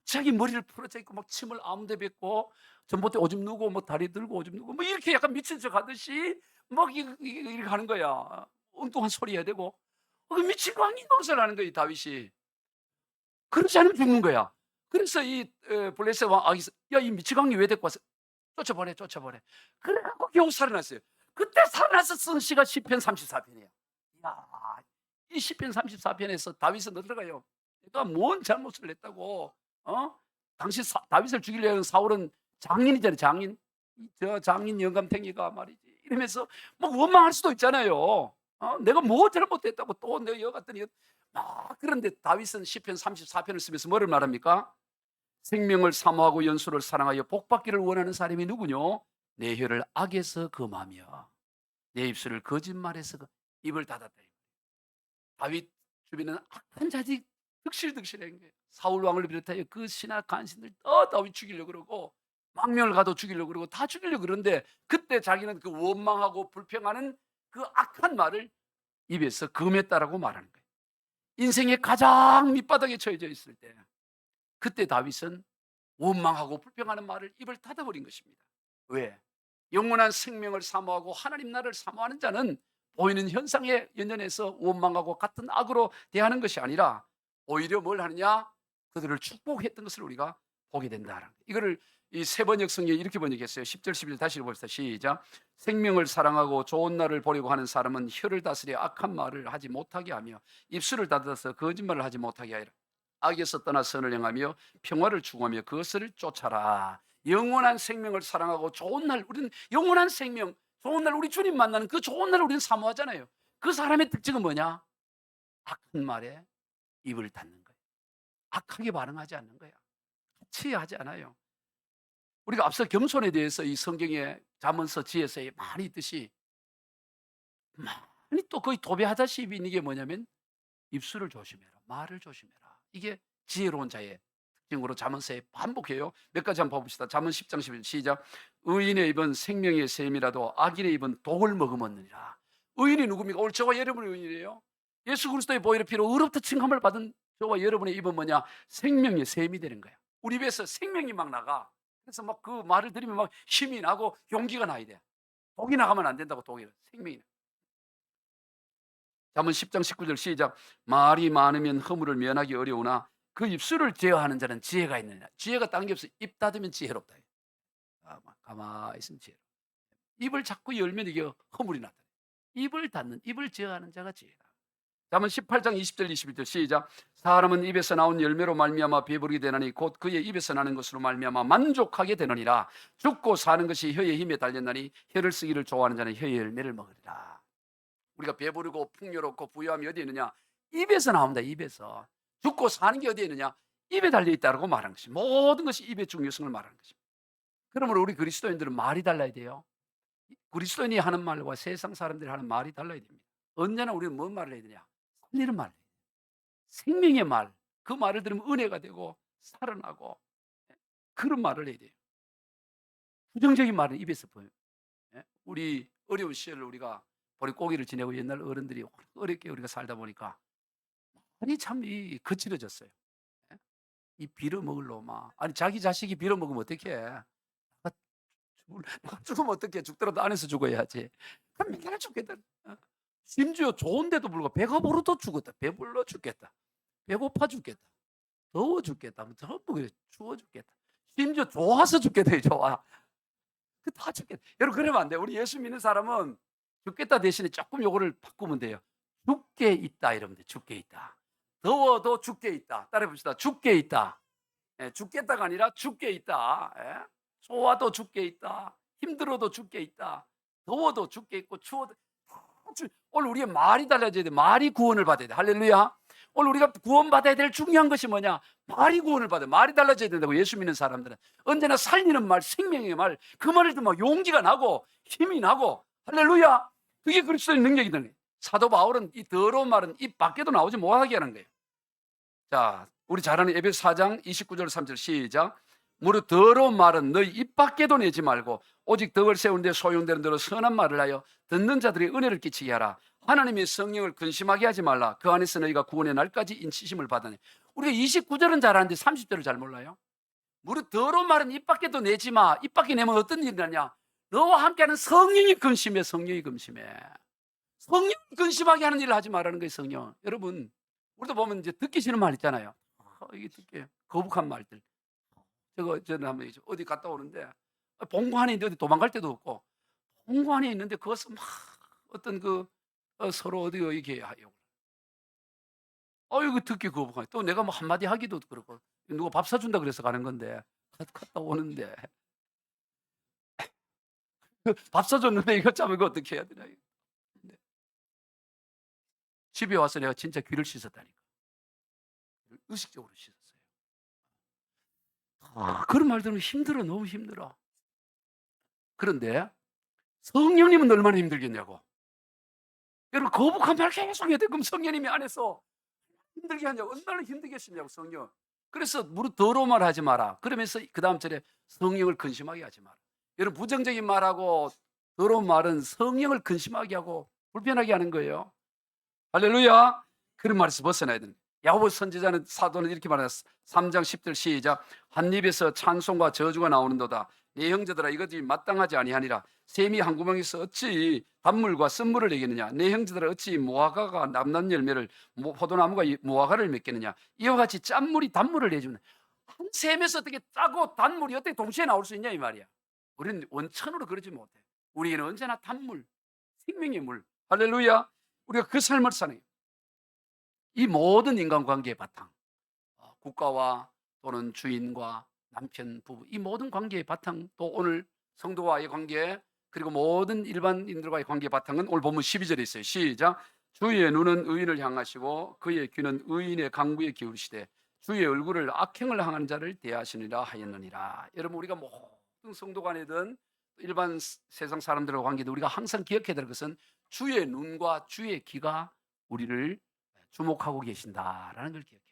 Speaker 1: 자기 머리를 풀어져 있고 막 침을 아무데 뱉고 전봇대 오줌 누고 뭐 다리 들고 오줌 누고 뭐 이렇게 약간 미친 척 하듯이 막 이렇게 하는 거야. 엉뚱한 소리 해야 되고. 미친 광인 노릇을 하는 거야, 이 다윗이. 그렇지 않으면 죽는 거야. 그래서 이 블레셋 왕 아기, 야, 이 미친 광인 왜 데리고 왔어? 쫓아버려. 그래갖고 겨우 살아났어요. 그때 살아나서 쓴 시가 시편 34편이에요. 이야, 이 시편 34편에서 다윗은 어떨까요? 내가 뭔 잘못을 했다고, 당시 다윗을 죽이려는 사울은 장인이잖아요. 장인. 저 장인 영감탱이가 말이지. 이러면서 막 원망할 수도 있잖아요. 내가 뭐 잘못했다고 또 내가 여갔더니 그런데 다윗은 시편 34편을 쓰면서 뭐를 말합니까? 생명을 사모하고 연수를 사랑하여 복받기를 원하는 사람이 누구뇨? 내 혀를 악에서 금하며 내 입술을 거짓말에서 입을 닫았다. 다윗 주변에는 악한 자들이 득실득실한 거예요. 사울 왕을 비롯하여 그 신하 간신들 다윗 죽이려고 그러고 망명을 가도 죽이려고 그러고 다 죽이려고 그러는데 그때 자기는 그 원망하고 불평하는 그 악한 말을 입에서 금했다라고 말하는 거예요. 인생의 가장 밑바닥에 처해져 있을 때 그때 다윗은 원망하고 불평하는 말을 입을 닫아버린 것입니다. 왜? 영원한 생명을 사모하고 하나님 나라를 사모하는 자는 보이는 현상에 연연해서 원망하고 같은 악으로 대하는 것이 아니라 오히려 뭘 하느냐? 그들을 축복했던 것을 우리가 보게 된다. 이거를 이 세번역 성경에 이렇게 번역했어요. 10절 11절 다시 봅시다. 시작. 생명을 사랑하고 좋은 날을 보려고 하는 사람은 혀를 다스려 악한 말을 하지 못하게 하며 입술을 닫아서 거짓말을 하지 못하게 하리라. 악에서 떠나 선을 행하며 평화를 추구하며 그것을 쫓아라. 영원한 생명을 사랑하고 좋은 날, 우리는 영원한 생명, 좋은 날 우리 주님 만나는 그 좋은 날을 우리는 사모하잖아요. 그 사람의 특징은 뭐냐? 악한 말에 입을 닫는 거예요. 악하게 반응하지 않는 거야. 치하지 않아요. 우리가 앞서 겸손에 대해서 이 성경에 잠언서 지혜서에 많이 있듯이 많이 또 거의 도배하다시피 있는 게 뭐냐면 입술을 조심해라. 말을 조심해라. 이게 지혜로운 자의 특징으로 잠언서에 반복해요. 몇 가지 한번 봐봅시다. 잠언 10장 11 시작. 의인의 입은 생명의 샘이라도 악인의 입은 독을 머금었느니라. 의인이 누굽니까? 오늘 저와 여러분의 의인이에요. 예수 그리스도의 보혈의 피로 의롭다 칭함을 받은 저와 여러분의 입은 뭐냐? 생명의 샘이 되는 거야. 우리 입에서 생명이 막 나가. 그래서 막 그 말을 들으면 막 힘이 나고 용기가 나야 돼. 독이 나가면 안 된다고. 독이 생명이. 잠언 10장 19절 시작. 말이 많으면 허물을 면하기 어려우나 그 입술을 제어하는 자는 지혜가 있느니라. 지혜가 딴 게 없어. 입 닫으면 지혜롭다. 가만히 있으면 지혜롭다. 입을 자꾸 열면 이게 허물이 나타나. 입을 닫는, 입을 제어하는 자가 지혜다. 잠언 18장 20절 21절 시작. 사람은 입에서 나온 열매로 말미암아 배부르게 되나니 곧 그의 입에서 나는 것으로 말미암아 만족하게 되느니라. 죽고 사는 것이 혀의 힘에 달렸나니 혀를 쓰기를 좋아하는 자는 혀의 열매를 먹으리라. 우리가 배부르고 풍요롭고 부유함이 어디에 있느냐? 입에서 나옵니다. 입에서. 죽고 사는 게 어디에 있느냐? 입에 달려있다고 말하는 것이. 모든 것이 입의 중요성을 말하는 것입니다. 그러므로 우리 그리스도인들은 말이 달라야 돼요. 그리스도인이 하는 말과 세상 사람들이 하는 말이 달라야 됩니다. 언제나 우리는 뭔 말을 해야 되냐? 살리는 말을 해야 돼요. 생명의 말. 그 말을 들으면 은혜가 되고 살아나고 그런 말을 해야 돼요. 부정적인 말은 입에서 보여요. 우리 어려운 시절을 우리가 보릿고기를 지내고 옛날 어른들이 어렵게 우리가 살다 보니까 많이 참 거칠어졌어요. 이 빌어먹을 놈아. 아니 자기 자식이 빌어먹으면 어떡해. 내가 죽으면 어떡해. 죽더라도 안에서 죽어야지. 그럼 맨날 죽겠다. 심지어 좋은데도 불구하고 배가 부르도 죽었다. 배불러 죽겠다. 배고파 죽겠다. 더워 죽겠다. 전부 그래. 추워 죽겠다. 심지어 좋아서 죽겠다. 좋아. 그 다 죽겠다. 여러분 그러면 안 돼요. 우리 예수 믿는 사람은 죽겠다 대신에 조금 요거를 바꾸면 돼요. 죽게 있다 이러면 돼. 죽게 있다. 더워도 죽게 있다. 따라해 봅시다. 죽게 있다. 죽겠다가 아니라 죽게 있다. 좋아도 죽게 있다. 힘들어도 죽게 있다. 더워도 죽게 있고 추워도. 오늘 우리의 말이 달라져야 돼. 말이 구원을 받아야 돼. 할렐루야. 오늘 우리가 구원받아야 될 중요한 것이 뭐냐? 말이 구원을 받아요. 말이 달라져야 된다고. 예수 믿는 사람들은 언제나 살리는 말, 생명의 말, 그 말을 듣면 용기가 나고 힘이 나고. 할렐루야. 그게 그리스도의 능력이다. 사도 바울은 이 더러운 말은 입 밖에도 나오지 못하게 하는 거예요. 자, 우리 잘 아는 에베소 4장 29절 3절 시작. 무릇 더러운 말은 너희 입 밖에도 내지 말고 오직 덕을 세운 데 소용되는 대로 선한 말을 하여 듣는 자들이 은혜를 끼치게 하라. 하나님의 성령을 근심하게 하지 말라. 그 안에서 너희가 구원의 날까지 인치심을 받으니. 우리가 29절은 잘 아는데 30절을 잘 몰라요. 무릇 더러운 말은 입 밖에도 내지 마. 입 밖에 내면 어떤 일이 나냐? 너와 함께하는 성령이 근심해. 성령이 근심해. 성령 근심하게 하는 일을 하지 말라는 거예요. 성령. 여러분 우리도 보면 이제 듣기 싫은 말 있잖아요. 이게 듣기 거북한 말들. 저는 한번 어디 갔다 오는데 본고 안에 있는데 어디 도망갈 데도 없고 본고 안에 있는데 그것을 막 어떤 서로 어디 이렇게 하요. 이거 듣기 거북하네. 또 내가 뭐 한마디 하기도 그렇고 누가 밥 사준다 그래서 가는 건데 갔다 오는데 밥 사줬는데 이거 참 이거 어떻게 해야 되나. 네. 집에 와서 내가 진짜 귀를 씻었다니까. 의식적으로 씻었어요. 그런 말 들으면 힘들어. 너무 힘들어. 그런데 성령님은 얼마나 힘들겠냐고. 여러분 거북한 말 계속 해야 돼. 그럼 성령님이 안에서 힘들게 하냐고. 얼마나 힘들겠냐고 성령. 그래서 무릇 더러운 말 하지 마라. 그러면서 그 다음 절에 성령을 근심하게 하지 마라. 여러분 부정적인 말하고 더러운 말은 성령을 근심하게 하고 불편하게 하는 거예요. 할렐루야. 그런 말에서 벗어나야 되는 거예요. 야고보 선지자는 사도는 이렇게 말했어. 3장 10절 시작. 한 입에서 찬송과 저주가 나오는도다. 내 형제들아 이것이 마땅하지 아니하니라. 샘이 한 구멍에서 어찌 단물과 쓴물을 내겠느냐. 내 형제들아 어찌 무화과가 남난 열매를 포도나무가 무화과를 맺겠느냐. 이와 같이 짠물이 단물을 내주는. 한 샘에서 어떻게 짜고 단물이 어떻게 동시에 나올 수 있냐 이 말이야. 우리는 원천으로 그러지 못해. 우리에게는 언제나 단물, 생명의 물. 할렐루야. 우리가 그 삶을 사는 이 모든 인간관계의 바탕, 국가와 또는 주인과 남편, 부부, 이 모든 관계의 바탕, 또 오늘 성도와의 관계, 그리고 모든 일반인들과의 관계 바탕은 오늘 본문 12절에 있어요. 시작. 주의 눈은 의인을 향하시고 그의 귀는 의인의 강구에 기울이시되 주의 얼굴을 악행을 행하는 자를 대하시니라 하였느니라. 여러분, 우리가 모든 성도 간에든 일반 세상 사람들과 관계도 우리가 항상 기억해야 될 것은 주의 눈과 주의 귀가 우리를 주목하고 계신다라는 걸 기억해요.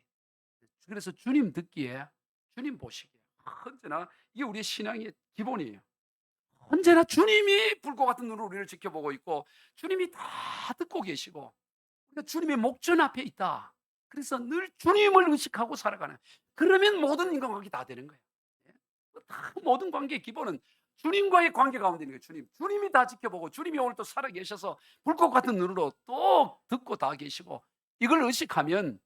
Speaker 1: 그래서 주님 듣기에, 주님 보시기에 언제나 이게 우리의 신앙의 기본이에요. 언제나 주님이 불꽃 같은 눈으로 우리를 지켜보고 있고 주님이 다 듣고 계시고 우리가 주님의 목전 앞에 있다. 그래서 늘 주님을 의식하고 살아가는, 그러면 모든 인간관계 다 되는 거예요. 예? 다 모든 관계의 기본은 주님과의 관계 가운데 있는 거예요. 주님이 다 지켜보고 주님이 오늘 또 살아 계셔서 불꽃 같은 눈으로 또 듣고 다 계시고, 이걸 의식하면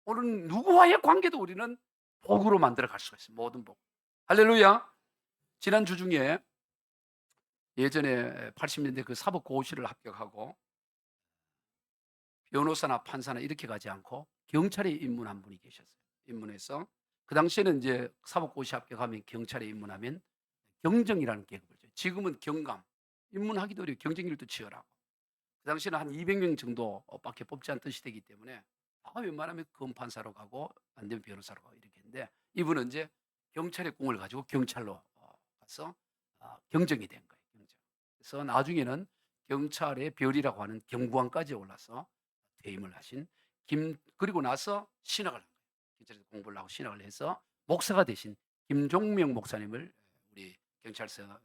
Speaker 1: 오늘 누구와의 관계도 우리는 복으로 만들어 갈 수가 있어요. 모든 복. 할렐루야. 지난 주 중에 예전에 80년대 그 사법 고시를 합격하고 변호사나 판사나 이렇게 가지 않고 경찰에 입문한 분이 계셨어요. 입문해서 그 당시에는 이제 사법 고시 합격하면 경찰에 입문하면 경정이라는 계급을 줘요. 지금은 경감. 입문하기도 어려워. 경쟁률도 치열하고. 그 당시에는 한 200명 정도밖에 뽑지 않던 시대이기 때문에 웬만하면 검판사로 가고 안 되면 변호사로 가고 이렇게 했는데, 이분은 이제 경찰의 꿈을 가지고 경찰로 가서 경정이 된 거예요. 경정. 그래서 나중에는 경찰의 별이라고 하는 경구관까지 올라서 퇴임을 하신 그리고 나서 신학을 한 거예요. 경찰에서 공부를 하고 신학을 해서 목사가 되신 김종명 목사님을 우리 경찰서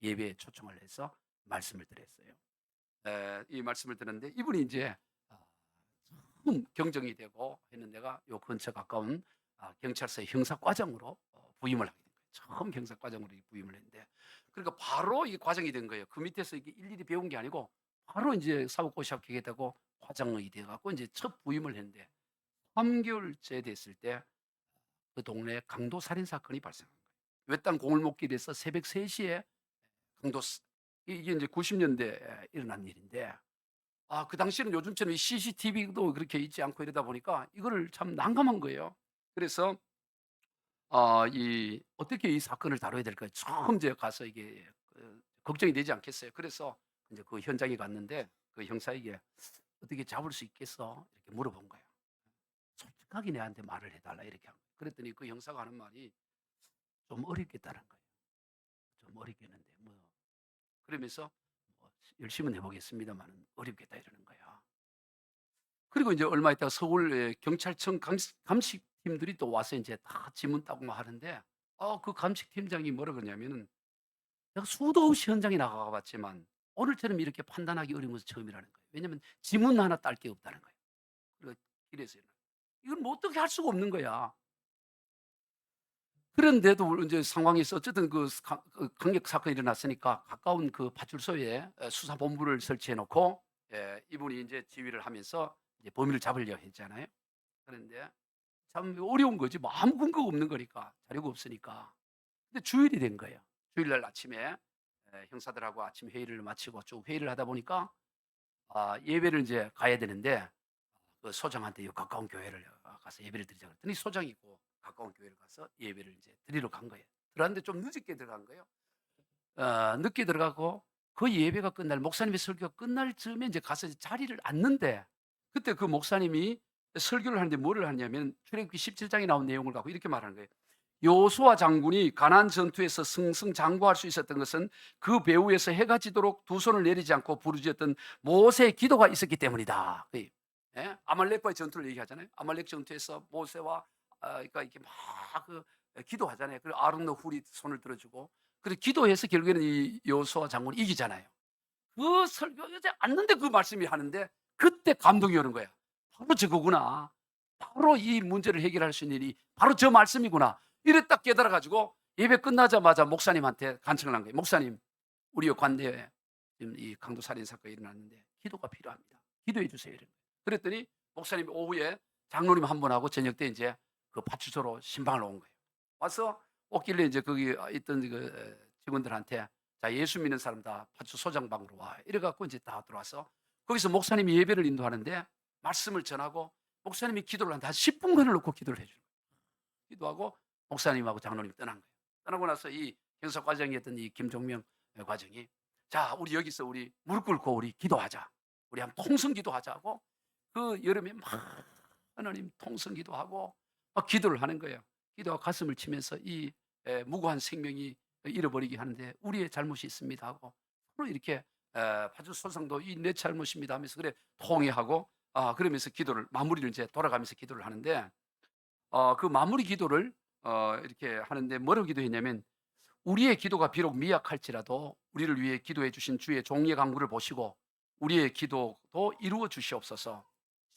Speaker 1: 예배에 초청을 해서 말씀을 드렸어요. 이 말씀을 드렸는데 이분이 이제 처음 경정이 되고 했는 데가 요 근처 가까운 경찰서의 형사과장으로 부임을 하게 된 거예요. 처음 형사과장으로 부임을 했는데, 그러니까 바로 이 과정이 된 거예요. 그 밑에서 이게 일일이 배운 게 아니고 바로 이제 사법고시 합격했다고 과장이 돼 갖고 이제 첫 부임을 했는데 3개월째 됐을 때 그 동네에 강도 살인 사건이 발생한 거예요. 외딴 공울목길에서 새벽 3시에 강도 이게 이제 90년대에 일어난 일인데, 그 당시에는 요즘처럼 이 CCTV도 그렇게 있지 않고 이러다 보니까 이거를 참 난감한 거예요. 그래서 이 어떻게 이 사건을 다뤄야 될까 처음 이제 가서 이게 걱정이 되지 않겠어요. 그래서 이제 그 현장에 갔는데 그 형사에게 "어떻게 잡을 수 있겠어?" 이렇게 물어본 거예요. "솔직하게 내한테 말을 해 달라." 이렇게 한 거예요. 그랬더니 그 형사가 하는 말이 좀 어렵겠다는 거예요. 좀 어렵겠는데 뭐 그러면서 뭐 "열심은 해 보겠습니다마는 어렵겠다." 이러는 거야. 그리고 이제 얼마 있다가 서울 경찰청 감식팀들이 또 와서 인제 다 지문 따고 막 하는데 그 감식팀장이 뭐라 그러냐면은 "내가 수도 없이 현장에 나가 봤지만 오늘처럼 이렇게 판단하기 어려운 것은 처음이라는 거예요." 왜냐면 지문 하나 딸 게 없다는 거예요. 그리고 길에서 이건 뭐 어떻게 할 수가 없는 거야. 그런데도 인제 상황에서 어쨌든 그 강력 사건이 일어났으니까 가까운 그 파출소에 수사본부를 설치해 놓고 이분이 인제 지휘를 하면서 이제 범인을 잡으려 했잖아요. 그런데 참 어려운 거지. 뭐 아무 근거가 없는 거니까. 자료가 없으니까. 근데 주일이 된 거예요. 주일날 아침에 형사들하고 아침 회의를 마치고 쭉 회의를 하다 보니까 예배를 인제 가야 되는데 그 소장한테 요 가까운 교회를 가서 예배를 드리자 그랬더니 소장이 고 가까운 교회를 가서 예배를 인제 드리러 간 거예요. 들어갔는데 좀 늦게 들어간 거예요. 늦게 들어가고 그 예배가 끝날 목사님의 설교가 끝날 즈음에 인제 가서 자리를 앉는데, 그때 그 목사님이 설교를 하는데 뭐를 하냐면 출애굽기 17장에 나온 내용을 갖고 이렇게 말하는 거예요. "여호수아 장군이 가나안 전투에서 승승장구할 수 있었던 것은 그 배후에서 해가 지도록 두 손을 내리지 않고 부르짖었던 모세의 기도가 있었기 때문이다." 아말렉과의 전투를 얘기하잖아요. 아말렉 전투에서 모세와 그러니까 이렇게 막 기도하잖아요. 그리고 아론과 훌이 손을 들어주고 그래서 기도해서 결국에는 이 여호수아 장군이 이기잖아요. 그 설교에 앉는데 그 말씀이 하는데 그때 감동이 오는 거야. '바로 저거구나. 바로 이 문제를 해결할 수 있는 일이 바로 저 말씀이구나.' 이래 딱 깨달아 가지고 예배 끝나자마자 목사님한테 간청을 한 거예요. "목사님, 우리 관내에 지금 이 강도 살인 사건이 일어났는데 기도가 필요합니다. 기도해 주세요." 이런 거예요. 그랬더니 목사님이 오후에 장로님 한 분하고 저녁 때 인제 그 파출소로 신방을 온 거예요. 와서 오길래 인제 거기 있던 직원들한테 "자, 예수 믿는 사람 다 파출소장 방으로 와." 이래 갖고 인제 다 들어와서 거기서 목사님이 예배를 인도하는데 말씀을 전하고 목사님이 기도를 하는데 한 10분간을 놓고 기도를 해 주는 거예요. 기도하고 목사님하고 장로님이 떠난 거예요. 떠나고 나서 이 형사과장이었던 이 김종명 과장이 자, 우리 여기서 우리 무릎 꿇고 우리 기도하자. 우리 한번 통성 기도하자고 그 여름에 막 하나님 통성 기도하고 막 기도를 하는 거예요. 기도와 가슴을 치면서 이 무고한 생명이 잃어버리게 하는데 우리의 잘못이 있습니다 하고 서로 이렇게 파주소상도 이 내 잘못입니다 하면서 그래 통회하고 그러면서 기도를 마무리를 이제 돌아가면서 기도를 하는데 그 마무리 기도를 이렇게 하는데 뭐라고 기도했냐면 우리의 기도가 비록 미약할지라도 우리를 위해 기도해 주신 주의 종의 간구를 보시고 우리의 기도도 이루어 주시옵소서.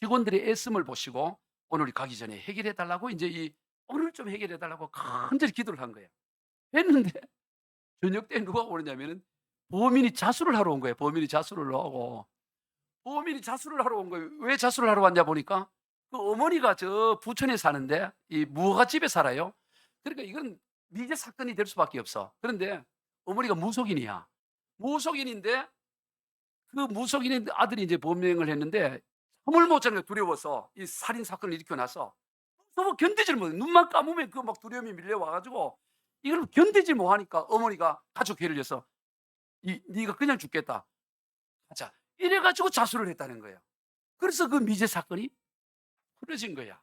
Speaker 1: 직원들의 애씀을 보시고 오늘 가기 전에 해결해 달라고 이제 이 오늘 좀 해결해 달라고 간절히 기도를 한 거예요. 했는데 저녁 때 누가 오느냐면은 범인이 자수를 하러 온 거예요. 범인이 자수를 하고 범인이 자수를 하러 온 거예요. 왜 자수를 하러 왔냐 보니까 그 어머니가 저 부천에 사는데 이 무허가집에 살아요. 그러니까 이건 미제 사건이 될 수밖에 없어. 그런데 어머니가 무속인이야. 무속인인데 그 무속인의 아들이 이제 범행을 했는데 잠을 못 자는 거야, 두려워서. 이 살인 사건을 일으켜 놔서 무서워 견디질 못해. 눈만 감으면 그 막 두려움이 밀려와 가지고 이걸 견디지 못하니까 어머니가 가족 회를 해서 "네가 그냥 죽겠다. 가자." 이래 가지고 자수를 했다는 거예요. 그래서 그 미제 사건이 풀어진 거야.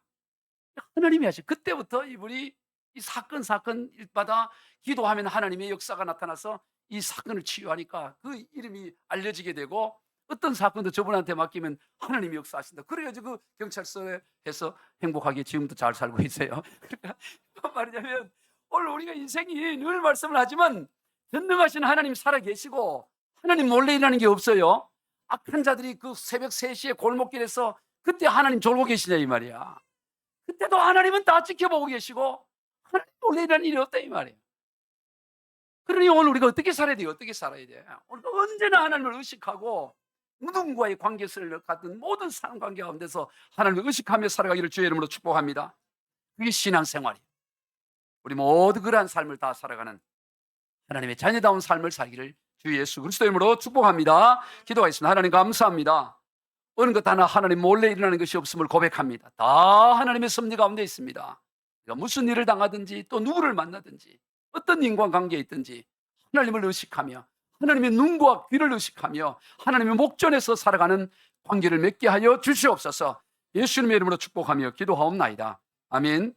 Speaker 1: 하나님이 하시 그때부터 이분이 이 사건 일마다 기도하면 하나님의 역사가 나타나서 이 사건을 치유하니까 그 이름이 알려지게 되고 어떤 사건도 저분한테 맡기면 하나님이 역사하신다. 그래 가지고 그 경찰서에서 행복하게 지금도 잘 살고 있어요. 그러니까 무슨 말이냐면 오늘 우리가 인생이 늘 말씀을 하지만 전능하신 하나님 살아 계시고 하나님 몰래 일하는 게 없어요. 악한 자들이 그 새벽 3시에 골목길에서 그때 하나님 졸고 계시냐 이 말이야. 그때도 하나님은 다 지켜보고 계시고 하나님 몰래 일하는 일이 없다 이 말이에요. 그러니 오늘 우리가 어떻게 살아야 돼요? 어떻게 살아야 돼? 우리가 언제나 하나님을 의식하고 누군가의 관계를 갖든 모든 사람 관계 가운데서 하나님을 의식하며 살아가기를 주의 이름으로 축복합니다. 그게 신앙생활이에요. 우리 모두 그러한 삶을 다 살아가는 하나님의 자녀다운 삶을 살기를 주 예수 그리스도 이름으로 축복합니다. 기도하겠습니다. 하나님 감사합니다. 어느 것 하나 하나님 몰래 일어나는 것이 없음을 고백합니다. 다 하나님의 섭리 가운데 있습니다. 우리가 무슨 일을 당하든지 또 누구를 만나든지 어떤 인간관계에 있든지 하나님을 의식하며 하나님의 눈과 귀를 의식하며 하나님의 목전에서 살아가는 관계를 맺게 하여 주시옵소서. 예수님의 이름으로 축복하며 기도하옵나이다. 아멘.